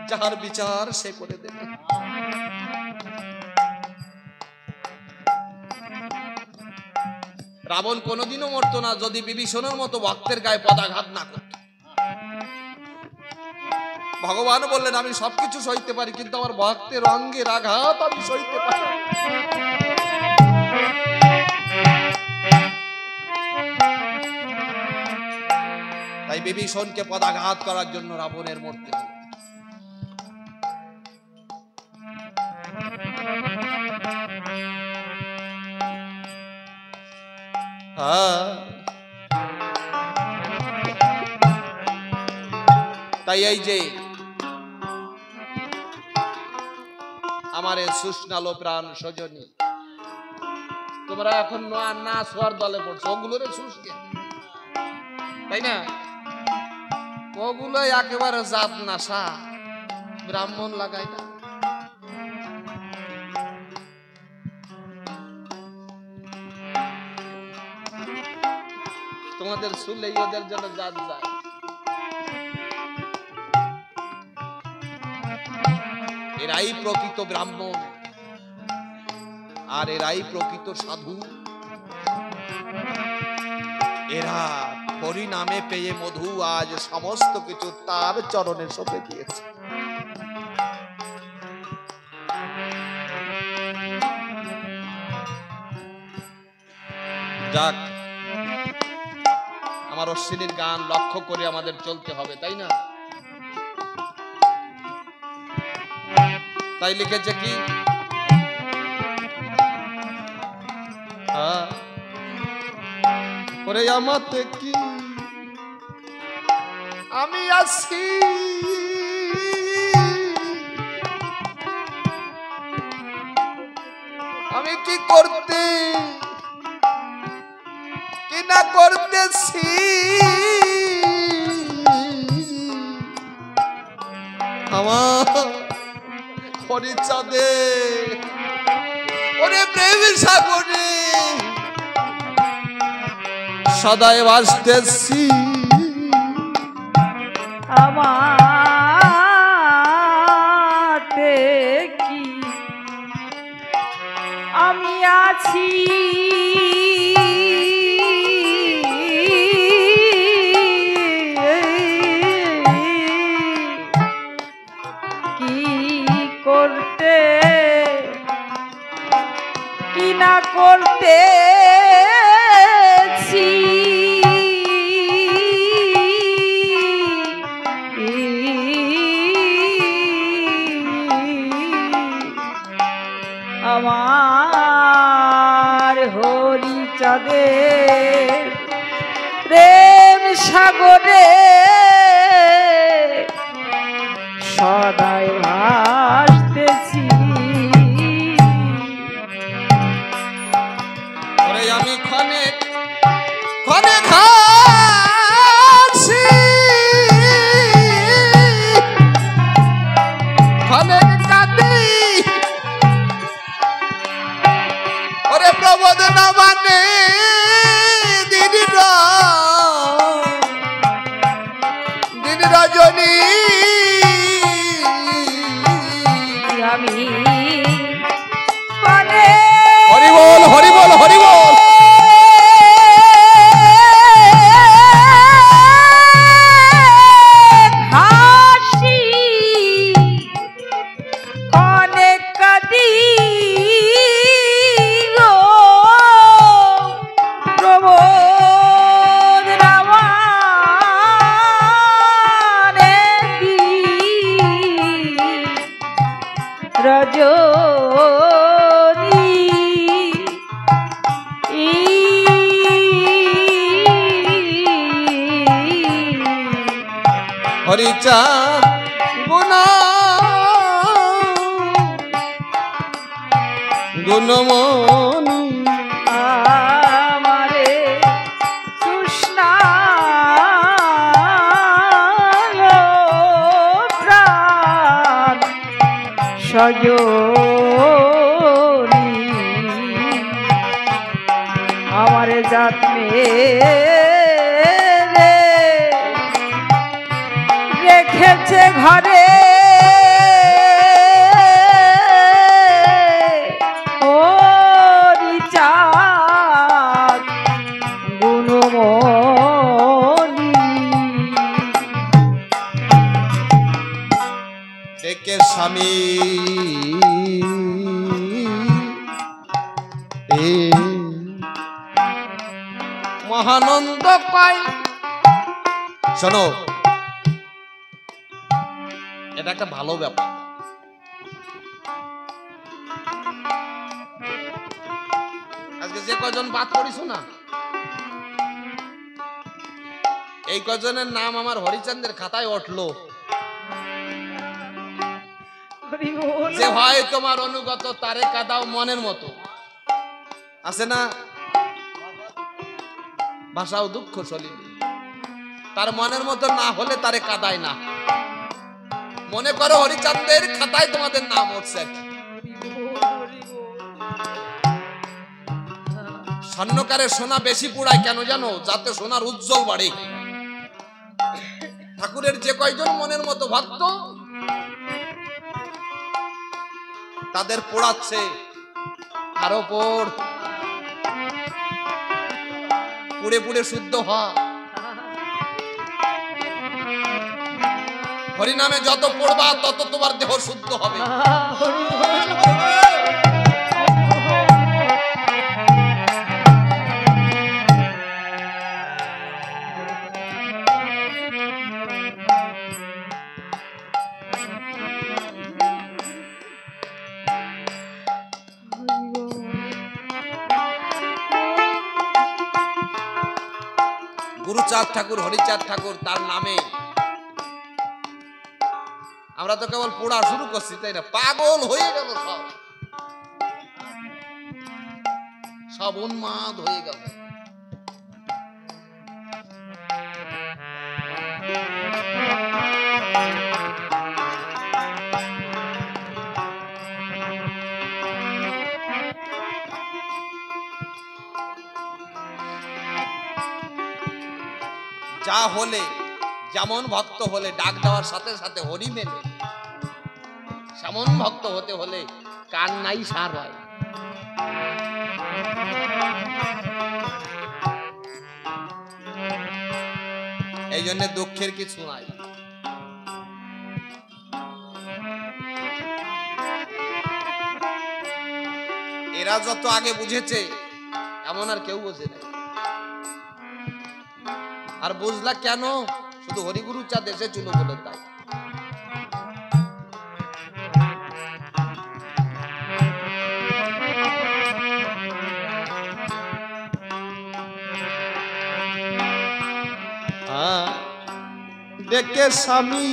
যার বিচার সে করে দেবে। রাবণ কোনোদিনও মরতো না যদি বিভীষণের মতো ভক্তের গায়ে পদাঘাত না করত। ভগবান বললেন, আমি সবকিছু সইতে পারি, কিন্তু আমার ভক্তের অঙ্গের আঘাত আমি সইতে পারি। তাই বিভীষণকে পদাঘাত করার জন্য রাবণের মরতে হলো। তাই এই যে আমার সুস্নালো প্রাণ সজনী, তোমরা এখন না শোয়ার দলে পড়ছো, ওগুলোরে শুষকে, তাই না? ওগুলো একেবারে জাত নাশা, ব্রাহ্মণ লাগাই না। তোমাদের শুনলে ওদের জন্য জাত যায়। এরাই প্রকৃত ব্রাহ্মণ, আর এরাই প্রকৃত সাধু। এরা হরি নামে পেয়ে মধু আজ সমস্ত কিছু তার চরণে সঁপে দিয়েছে। যাক, আমার অশ্বিনীর গান লক্ষ্য করে আমাদের চলতে হবে, তাই না? তাই লিখেছে কি, ওরে আমাতে কি আমি আছি, আমি কি করতে কি না করতেছি, আমার হরি চাঁদে ওরে প্রেম সাগরে সদাই ভাসতেছি, আমাতে কি আমি আছি, কি করতে কি না করতেছি, আমার হরি চাঁদের প্রেম সাগরে সদাই ভাসতেছি, আমি ক্ষণে ক্ষণে খাচ্ছি, ক্ষণে কাঁদি, ওরে প্রবোধ না মানে দিন রজনী হরিচাঁদ গুণমণি আমারে তৃষ্ণা প্রাণ সজনী আমারে জাতমে রেখেছে ঘরে হরিচাঁদ গুণমণি ডেকে স্বামী মহানন্দ পাই। শোনো, এটা একটা ভালো ব্যাপার। আজকে যে কজন বাদ করিস না, এই কজনের নাম আমার হরিচন্দ্রের খাতায় উঠলো। যে হয় তোমার অনুগত তারে কাদাও মনের মতো, আছে না ভাষাও দুঃখ সলিল, তার মনের মতো না হলে তারে কাদায় না। মনে করো হরিচন্দ্রের খাতায় তোমাদের নাম উঠছে। স্বর্ণকারে সোনা বেশি পুড়ায় কেন জানো? যাতে সোনার উজ্জ্বল বাড়ে। ঠাকুরের যে কয়জন মনের মতো ভক্ত তাদের পোড়াচ্ছে আরো পড়, পুড়ে পুড়ে শুদ্ধ হয়। হরিনামে যত পড়বা তত তোমার দেহ শুদ্ধ হবে। গুরুচাঁদ ঠাকুর, হরিচাঁদ ঠাকুর, তার নামে আমরা তো কেবল পড়া শুরু করছি, তাই না? পাগল হয়ে গেল, সব উন্মাদ হয়ে গেল। যা হলে, যেমন ভক্ত হলে ডাক দেওয়ার সাথে সাথে হরি মেলে, সেমন ভক্ত হতে হলে কান নাই সার হয়। এই জন্য দুঃখের কিছু নাই। এরা যত আগে বুঝেছে এমন আর কেউ বোঝে না। আর বুঝলা কেন? শুধু হরিগুরু চাঁদ এসেছিল বলে তাই। ডেকে স্বামী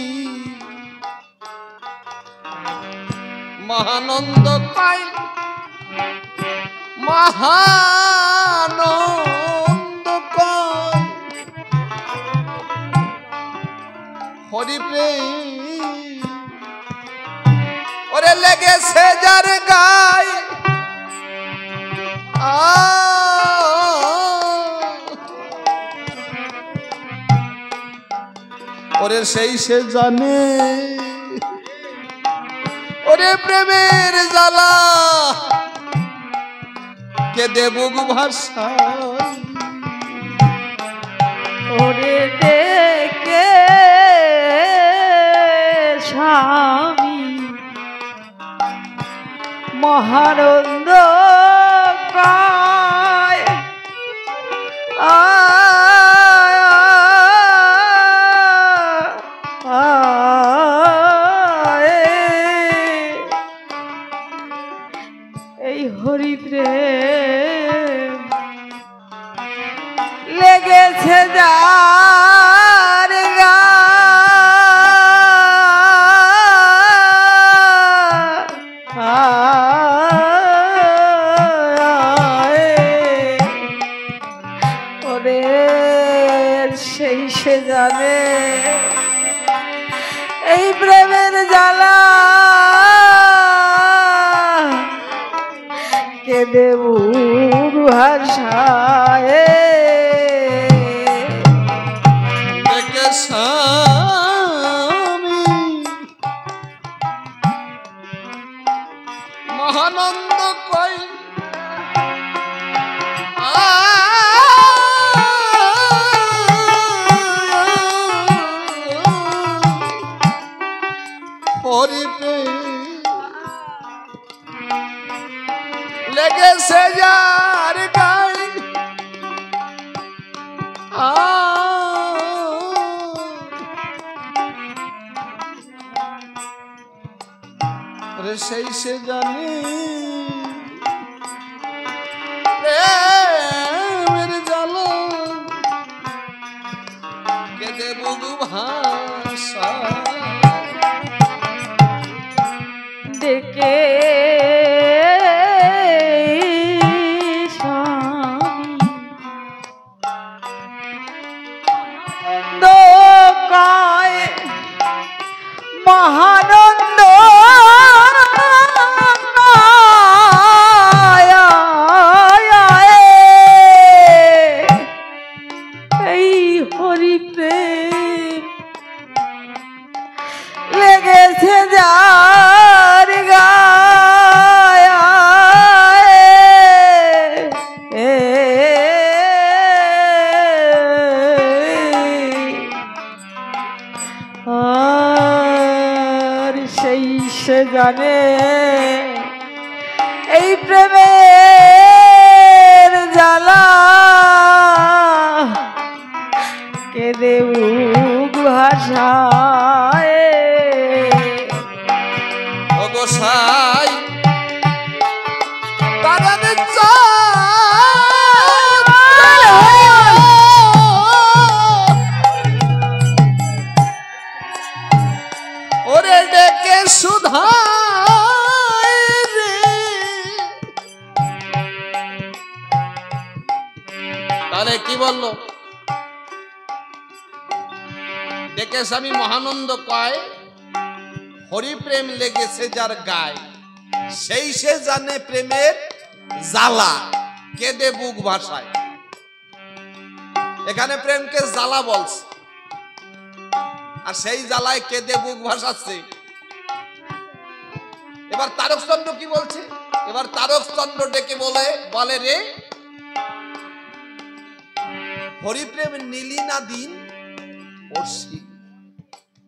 মহানন্দ পাই, মহানন্দ পাই হরি প্রেম ওরে লেগেছে যার গায়। ওরে সেই সে জানে, ওরে প্রেমের জ্বালা কে দেবুক ভাষা। ওরে ডেকে স্বামী মহানন্দ পায়। এই হরি প্রেম লেগেছে যার গায়। দেব ভাষায় ডেকে স্বামী মহানন্দ কই হরিতে লেগেছে যার গাই রে সেই সে জানে প্রেমের জ্বালা কেঁদে বুক ভাষা ডেকে স্বামী দোকায় মহানন্দ এই হরি প্রেম লেগেছে যার গায় আর সেই সে জানে এই প্রেমের জ্বালা কেঁদে বুক ভাষায় ও গোসাই তারানে ওরে ডেকে সুধা তাহলে কি বললো ডেকে স্বামী মহানন্দ কয় হরি প্রেম লেগেছে যার গায় সেই সে জানে প্রেমের জ্বালা কেঁদে বুক ভাষায় এখানে প্রেমকে জ্বালা বলছে আর সেই জ্বালায় কেঁদে বুক ভাসাচ্ছে এবার তারকচন্দ্র কি বলছে এবার তারকচন্দ্র ডেকে বলে রে হরি প্রেম নীলি না দিন অশ্বিনী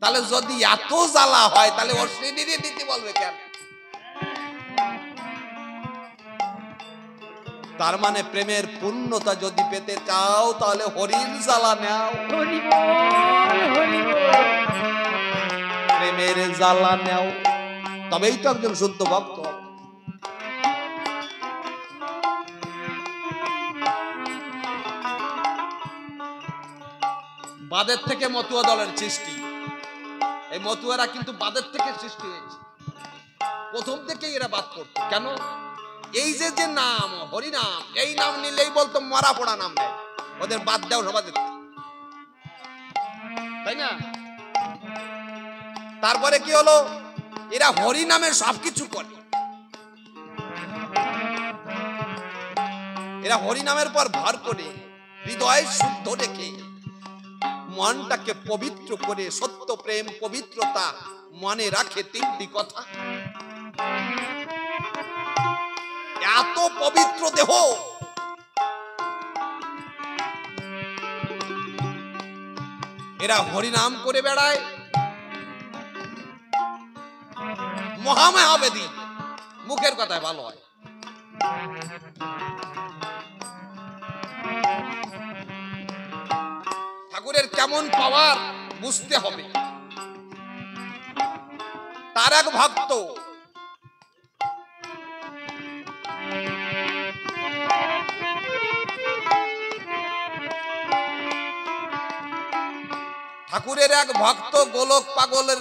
তাহলে যদি এত জ্বালা হয় তাহলে অশ্বিনী দিতে বলবে কেন তার মানে প্রেমের পূর্ণতা যদি পেতে চাও তাহলে হরির জ্বালা নাও হরি বল হরি বল প্রেমের জ্বালা নাও তবেই তো একজন শুদ্ধ ভক্ত হবে। বাদের থেকে মতুয়া দলের সৃষ্টি এই মতুয়ারা কিন্তু বাদের থেকে সৃষ্টি হয়েছে প্রথম থেকেই এরা বাদ করতো কেন এই যে যে নাম হরি নাম এই নাম নিলেই বলতো মরা পড়া নাম দেয় ওদের বাদ দাও সবাই তাই না তারপরে কি হলো এরা হরি নামে সবকিছু করে এরা হরি নামের পর ভর করে হৃদয় শুদ্ধ রেখে মনটাকে পবিত্র করে সত্য প্রেম পবিত্রতা মনে রাখে তিনটি কথা এত পবিত্র দেহ এরা হরিনাম করে বেড়ায় মহামায়াবেদী মুখের কথায় ভালো হয় ঠাকুরের কেমন পাওয়ার বুঝতে হবে তার এক ভক্ত ঠাকুরের এক ভক্ত গোলক পাগলের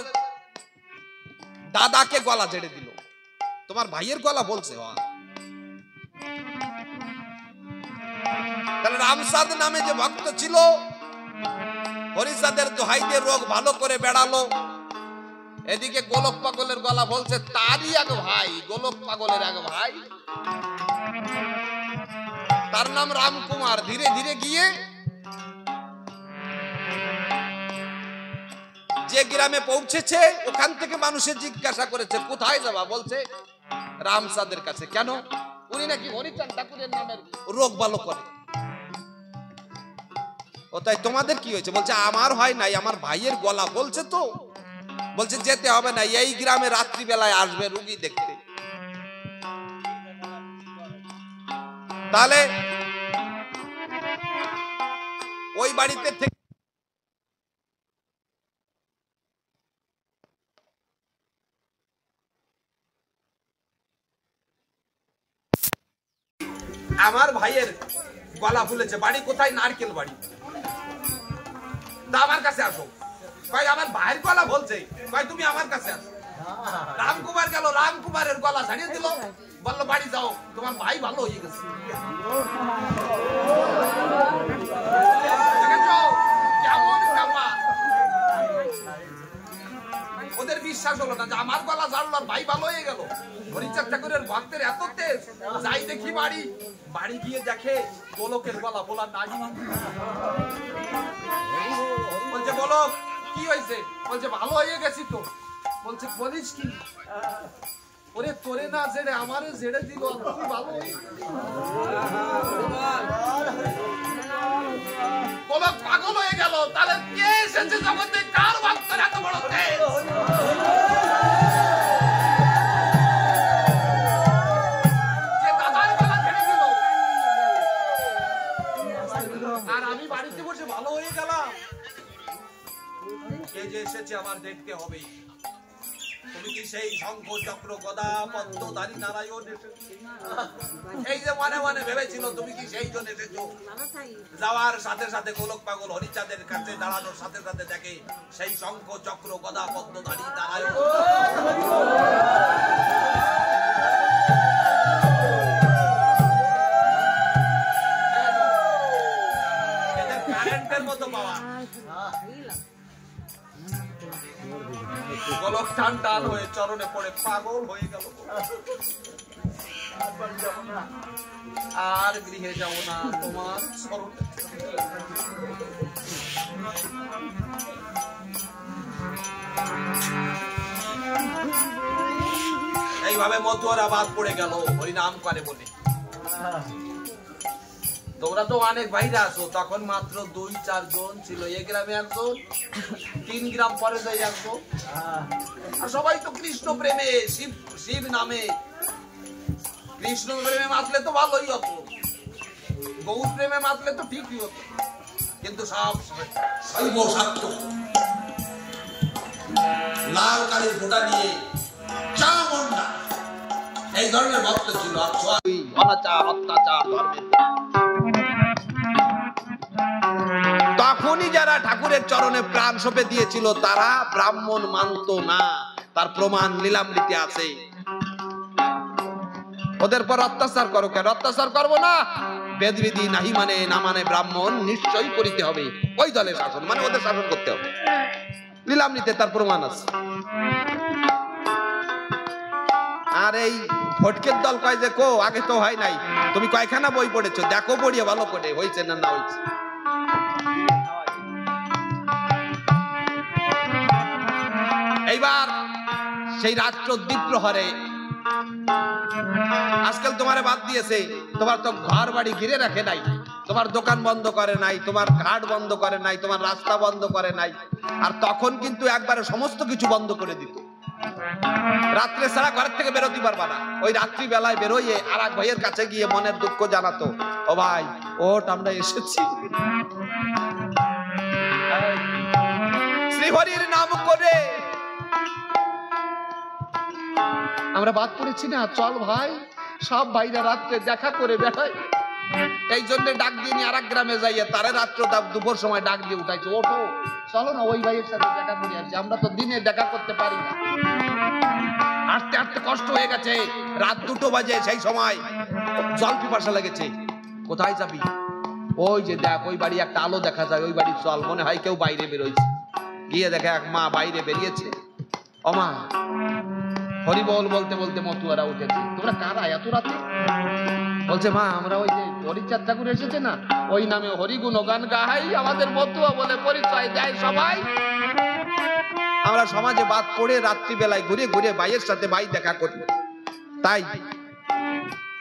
দাদাকে গলা ঝেড়ে দিল তোমার ভাইয়ের গলা বলছে তাহলে রামসাদ নামে যে ভক্ত ছিল হরিচাঁদের দোহাইতে রোগ ভালো করে বেড়ালো এদিকে গোলক পাগলের গলা বলছে তারই এক ভাই গোলক পাগলের এক ভাই তার নাম রামকুমার। ধীরে ধীরে গিয়ে যে গ্রামে পৌঁছেছে ওখান থেকে মানুষের জিজ্ঞাসা করেছে কোথায় যাবা, বলছে রামচাঁদের কাছে। কেন? উনি নাকি হরিচাঁদ ঠাকুরের নামের রোগ ভালো করে। ও তাই তোমাদের কি হয়েছে? বলছে আমার হয় নাই, আমার ভাইয়ের গলা বলছে তো। বলছে যেতে হবে না, এই গ্রামে রাত্রি বেলায় আসবে রুগী দেখতে। তাহলে ওই বাড়িতে থেকে আমার ভাইয়ের গলা ফুলেছে, বাড়ি কোথায়? নারকেল বাড়ি। তা আমার কাছে আসো। কয় আমার ভাইয়ের গলা বলছে, কয় তুমি আমার কাছে আসো। রামকুমার গেল, রামকুমারের গলা ছাড়িয়ে দিল, বললো বাড়ি যাও, তোমার ভাই ভালো হয়ে গেছে। কেমন ব্যাপার? ওদের বিশ্বাস হলো না যে আমার গলা জানলো আর ভাই ভালো হয়ে গেল। হরিচাঁদ ঠাকুরের ভক্তের এত তেজ। যাই দেখি বাড়ি, বাড়ি গিয়ে দেখে গোলকের গলা বলা নাই। বলছে বলো কি হয়েছে? বলছে ভালো হয়ে গেছি তো। বলছে বলিস কি? ওরে তোরে না জেড়ে আমারে জেড়ে দিল, তুই ভালো হয়ে গোলক পাগল হয়ে গেল। তাহলে কে এসেছে জগতে? কার ভক্তের এত বড় তেজ? আর আমি বাড়িতে বসে ভালো হয়ে গেলাম। কে যে এসেছে আমার দেখতে হবে। তুমি কি সেই শঙ্খ চক্র গদা পদ্মধারী নারায়ণ এসেছে? এই যে মনে মনে ভেবেছিল তুমি কি সেই জন্য এসেছো? যাওয়ার সাথে সাথে গোলক পাগল হরিচাঁদের কাছে দাঁড়ানোর সাথে সাথে দেখে সেই শঙ্খ চক্র গদা পদ্মধারী নারায়ণ। কারেন্টের মতো পাওয়া। গোলক টান টান হয়ে চরণে পড়ে পাগল হয়ে গেল। আর গৃহে যাব না, তোমার চরণে। এইভাবে মতুয়ারা বাদ পড়ে গেল হরিনাম করে বলে। তোমরা তো অনেক ভাইরা আছো, তখন মাত্র 2-4 জন ছিল। এই গ্রামে একজন, 3 গ্রাম পরে যাই একজন। আর সবাই তো কৃষ্ণ প্রেমে, শিব নামে। কৃষ্ণ প্রেমে মাতলে তো ভালোই হতো, গৌর প্রেমে মাতলে তো ঠিকই হতো। কিন্তু সব শৈব শাক্ত লাল কালির ফোঁটা নিয়ে চামুন্ডা এই ধরনের ভক্ত ছিল। অনাচার অত্যাচার ধর্মের। তখনই যারা ঠাকুরের চরণে প্রাণ সঁপে দিয়েছিল তারা ব্রাহ্মণ মানত না। তার প্রমাণ লীলামৃতে আছে। ওদের পর অত্যাচার করো কেন? অত্যাচার করবো না। বেদবিধি নাহি মানে না মানে ব্রাহ্মণ নিশ্চয়ই করিতে হবে। ওই দলের শাসন মানে ওদের শাসন করতে হবে। লীলামৃতে তার প্রমাণ আছে। আর এই ফটকের দল কয় যে কো আগে তো হয় নাই। তুমি কয়খানা বই পড়েছো? দেখো পড়িয়ে ভালো করে হয়েছে না না হয়েছে। এইবার সেই রাষ্ট্রদ্বীপ প্রহরে আজকাল তোমারে বাদ দিয়েছে। তোমার তো ঘর বাড়ি ঘিরে রাখে নাই, তোমার দোকান বন্ধ করে নাই, তোমার ঘাট বন্ধ করে নাই, তোমার রাস্তা বন্ধ করে নাই। আর তখন কিন্তু একবারে সমস্ত কিছু বন্ধ করে দিত। রাত্রে ছাড়া ঘরের থেকে বেরোতে পারবা না। ওই রাত্রি বেলায় বেরোইয়ে আর এক ভাইয়ের কাছে গিয়ে মনের দুঃখ জানাতো, ও ভাই ওট আমরা এসেছি, শ্রীহরির নাম করে আমরা বাদ পড়েছি না, চল ভাই। সব ভাইরা রাত্রে দেখা করে বেড়ায়। এই জন্য ডাক দিয়ে নিয়ে আর এক গ্রামে যাইয়ে তারে রাত্র দুপুর সময় ডাক দিয়ে উঠাইছে, ওঠো চলো না ওই ভাইয়ের সাথে দেখা করে আসছি। আমরা তো দিনে দেখা করতে পারি না, হাঁটতে হাঁটতে কষ্ট হয়ে গেছে। রাত 2টো বাজে, সেই সময় জল পিপাসা লেগেছে। কোথায় যাবি? ওই যে দেখ ওই বাড়ি একটা আলো দেখা যায়, ওই বাড়ি চল। মনে হয় কেউ বাইরে বেরোইছে। গিয়ে দেখে এক মা বাইরে বেরিয়েছে। ও মা, হরিবল বলতে বলতে মতুয়ারা উঠেছে। তোমরা কারা এত রাতে? বলছে মা আমরা ওই যে হরিচাঁদ ঠাকুর এসেছে না, ওই নামে হরিগুণ গান গাই, আমাদের মতুয়া বলে পরিচয় দেয় সবাই। আমরা সমাজে বাদ পড়ে রাত্রি বেলায় ঘুরে ঘুরে ভাইয়ের সাথে ভাই দেখা করি। তাই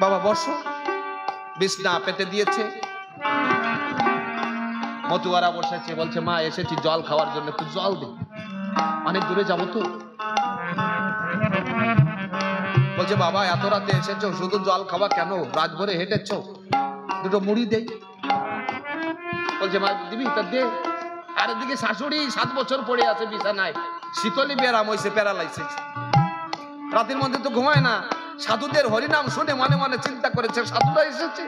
বাবা বসো, বিছনা পেতে দিয়েছে, মতুয়ারা বসেছে। বলছে মা এসেছি জল খাওয়ার জন্য, একটু জল দে, অনেক দূরে যাবো তো। বলছে বাবা এত রাতে এসেছো, শুধু জল খাওয়া কেন, রাত ভরে হেঁটেছো, দুটো মুড়ি দেই। বলছে মা দিবি তা দে। আর এদিকে শাশুড়ি 7 বছর পড়ে আছে বিছানায়, শীতলি বেরাম হয়েছে, প্যারালাইসিস, রাতের মধ্যে তো ঘুমায় না। সাধুদের হরিনাম শুনে মনে মনে চিন্তা করেছে সাধুরা এসেছে,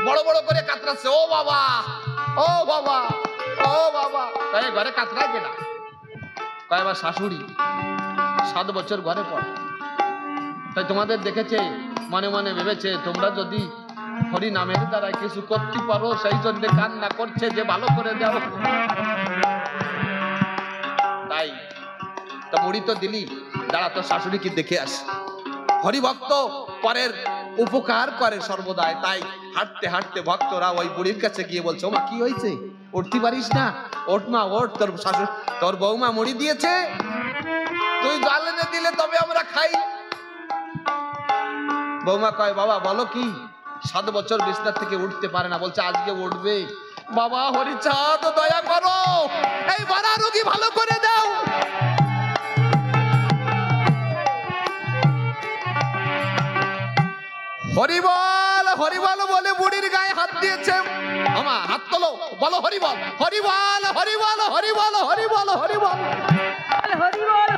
বড় বড় করে কাতরাচ্ছে, ও বাবা ও বাবা ও বাবা। তাই ঘরে কাতরায় কেনা, কয় আমার শাশুড়ি 7 বছর ঘরে পড়ে, তাই তোমাদের দেখেছে, মনে মনে ভেবেছে তোমরা যদি হরি নামের দ্বারা কিছু করতে পারো, সেই জন্য কান্না করছে যে ভালো করে দাও। তাই তা মুড়ি তো দিলি, দাঁড়া তোর শাশুড়ি কি দেখে আসে। হরিভক্ত পরের উপকার করে সর্বদাই। তাই হাঁটতে হাঁটতে ভক্তরা ওই বুড়ির কাছে গিয়ে বলছে ও মা কি হয়েছে, উঠতে পারিস না, ওঠ মা ওঠ, তোর শাশুড়ি তোর বৌমা মুড়ি দিয়েছে, তুই জল এনে দিলে তবে আমরা খাই। বৌমা কয় বাবা বলো কি, 7 বছর বিছনার থেকে উঠতে পারে না, বলছে আজকে উঠবে। বাবা হরিচাঁদ দয়া করো, এই বাড়া রোগী ভালো করে দাও। হরিবল হরিবল বলে বুড়ির গায়ে হাত দিয়েছে। আমা হাত তোলো, বলো হরিবল হরিবল হরিবল হরিবল হরিবল হরিবল হরিবল।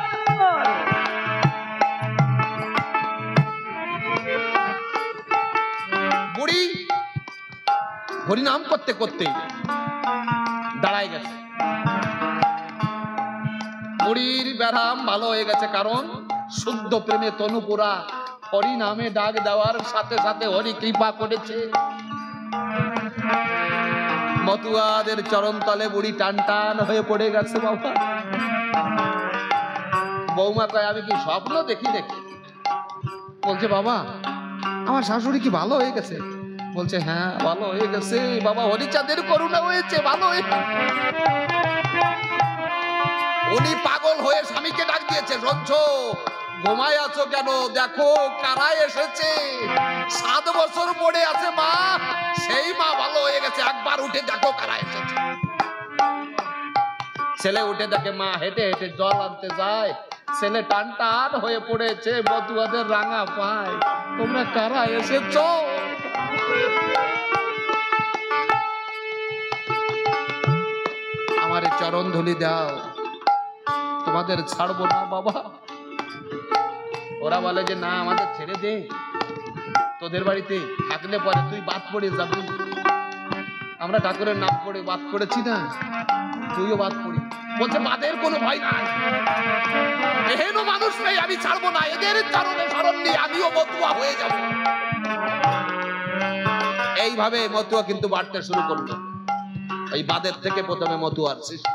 বুড়ি হরিনাম করতে করতে দাঁড়ায় গেছে। বুড়ির ব্যারাম ভালো হয়ে গেছে, কারণ শুদ্ধ প্রেমে তনুপুরা হরি নামে ডাক দেওয়ার সাথে সাথে হরি কৃপা করেছে। মতুয়াদের চরণ তলে বুড়ি টান টান হয়ে পড়ে গেছে। বাবা বৌমা কয় আমি কি স্বপ্ন দেখি নাকি? বলছে বাবা আমার শাশুড়ি কি ভালো হয়ে গেছে? বলছে হ্যাঁ ভালো হয়ে গেছে বাবা, হরিচাঁদের করুণা হয়েছে, ভালো হয়ে। উনি পাগল হয়ে স্বামীকে ডাক দিয়েছে, রঞ্জ ঘুমায় আছো কেন, দেখো কারা এসেছে, 7 বছর পড়ে আছে মা, সেই মা ভালো হয়ে গেছে, একবার উঠে দেখো কারা এসেছে। ছেলে উঠে দেখে মা হেঁটে হেঁটে জল আনতে যায়, ছেলে টান টান হয়ে পড়েছে, মতুয়াদের রাঙা পায়, তোমরা কারা এসেছো? আমারে চরণ ধুলি দাও, তোমাদের ছাড়বো না বাবা। ওরা বলে যে না আমাদের ছেড়ে দে, তোদের বাড়িতে থাকলে পরে তুই বাদ পড়ে যাবি। আমরা ঠাকুরের নাম করে বাদ পড়েছি না, তুইও বাদ পড়ি। বলছে বাদের কোনো ভয় নাই, এহেন মানুষ নেই আমি ছাড়বো না, এদের চরণে শরণ নিয়ে আমিও মতুয়া হয়ে যাব। এইভাবে মতুয়া কিন্তু বাড়তে শুরু করলো। এই বাদের থেকে প্রথমে মতুয়ার সৃষ্টি।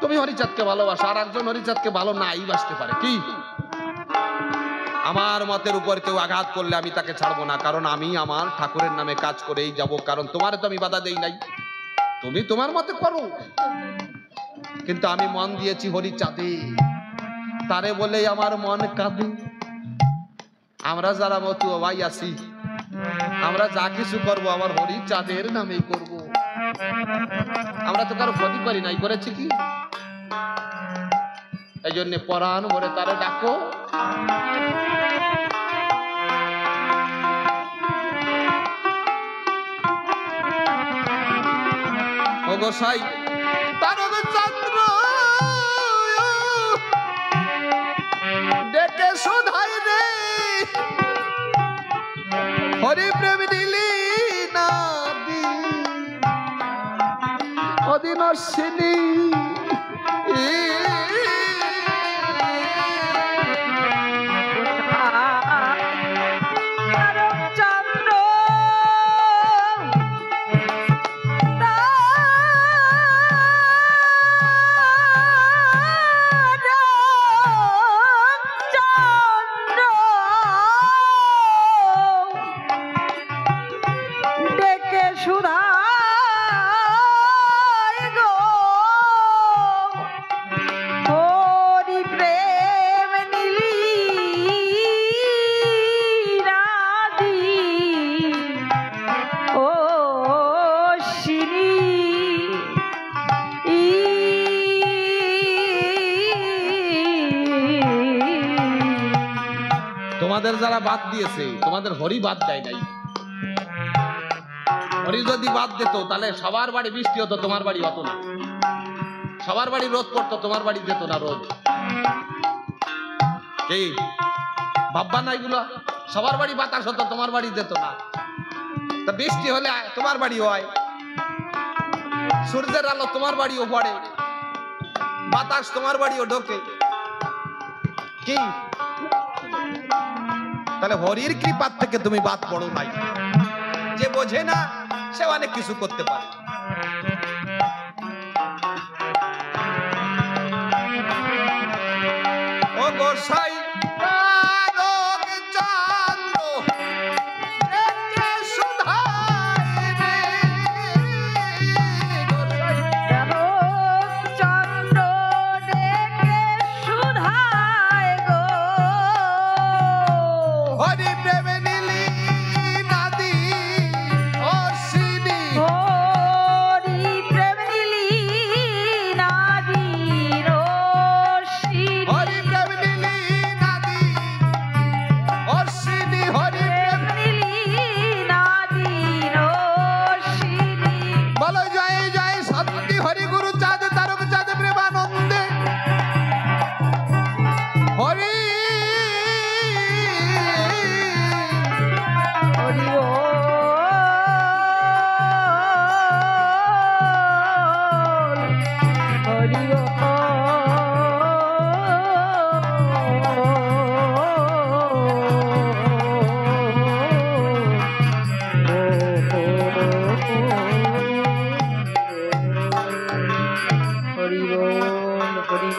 তুমি হরিচাঁদকে ভালোবাসো, আর একজন হরিচাঁদকে ভালো নাই বাসতে পারে কি? আমার মতের উপর কেউ আঘাত করলে আমি তাকে ছাড়বো না, কারণ আমি আমার ঠাকুরের নামে কাজ করেই যাব। কারণ তোমারে তো আমি বাধা দেই নাই, তুমি তোমার মতে করো, কিন্তু আমি মন দিয়েছি হরিচাঁদে, তারে বলেই আমার মন কাঁদে। আমরা যারা মতুয়া ভাই আছি, আমরা যা কিছু করবো আমার হরিচাঁদের নামেই করব। আমরা তো কারো ক্ষতি করি নাই, করেছি কি? এই জন্য পরাণ ভরে তারে ডাকো। ও গোসাই তারণ চন্দ্র ডেকে শোধাই রে, হরি প্রেম দিলি না অদিনশিনী তোমাদের যারা বাদ দিয়েছে তোমাদের হরি বাদ দেয় নাই। হরি যদি বাদ দিত তাহলে সবার বাড়ি বৃষ্টি হতো, তোমার বাড়ি হতো না। সবার বাড়ি রোদ পড়তো, তোমার বাড়ি যেত না রোদ। কি ভাববা না এগুলো? সবার বাড়ি বাতাস হতো, তোমার বাড়ি যেত না। তা বৃষ্টি হলে তোমার বাড়ি হয়, সূর্যের আলো তোমার বাড়িও পড়ে, বাতাস তোমার বাড়িও ঢোকে। কি তাহলে হরির কৃপার থেকে তুমি বাদ পড়ো নাই। যে বোঝে না সে অনেক কিছু করতে পারে। ও গোসাই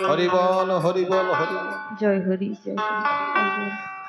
হরি বল, হরি বল, হরি বল। জয় হরি, জয় হরি।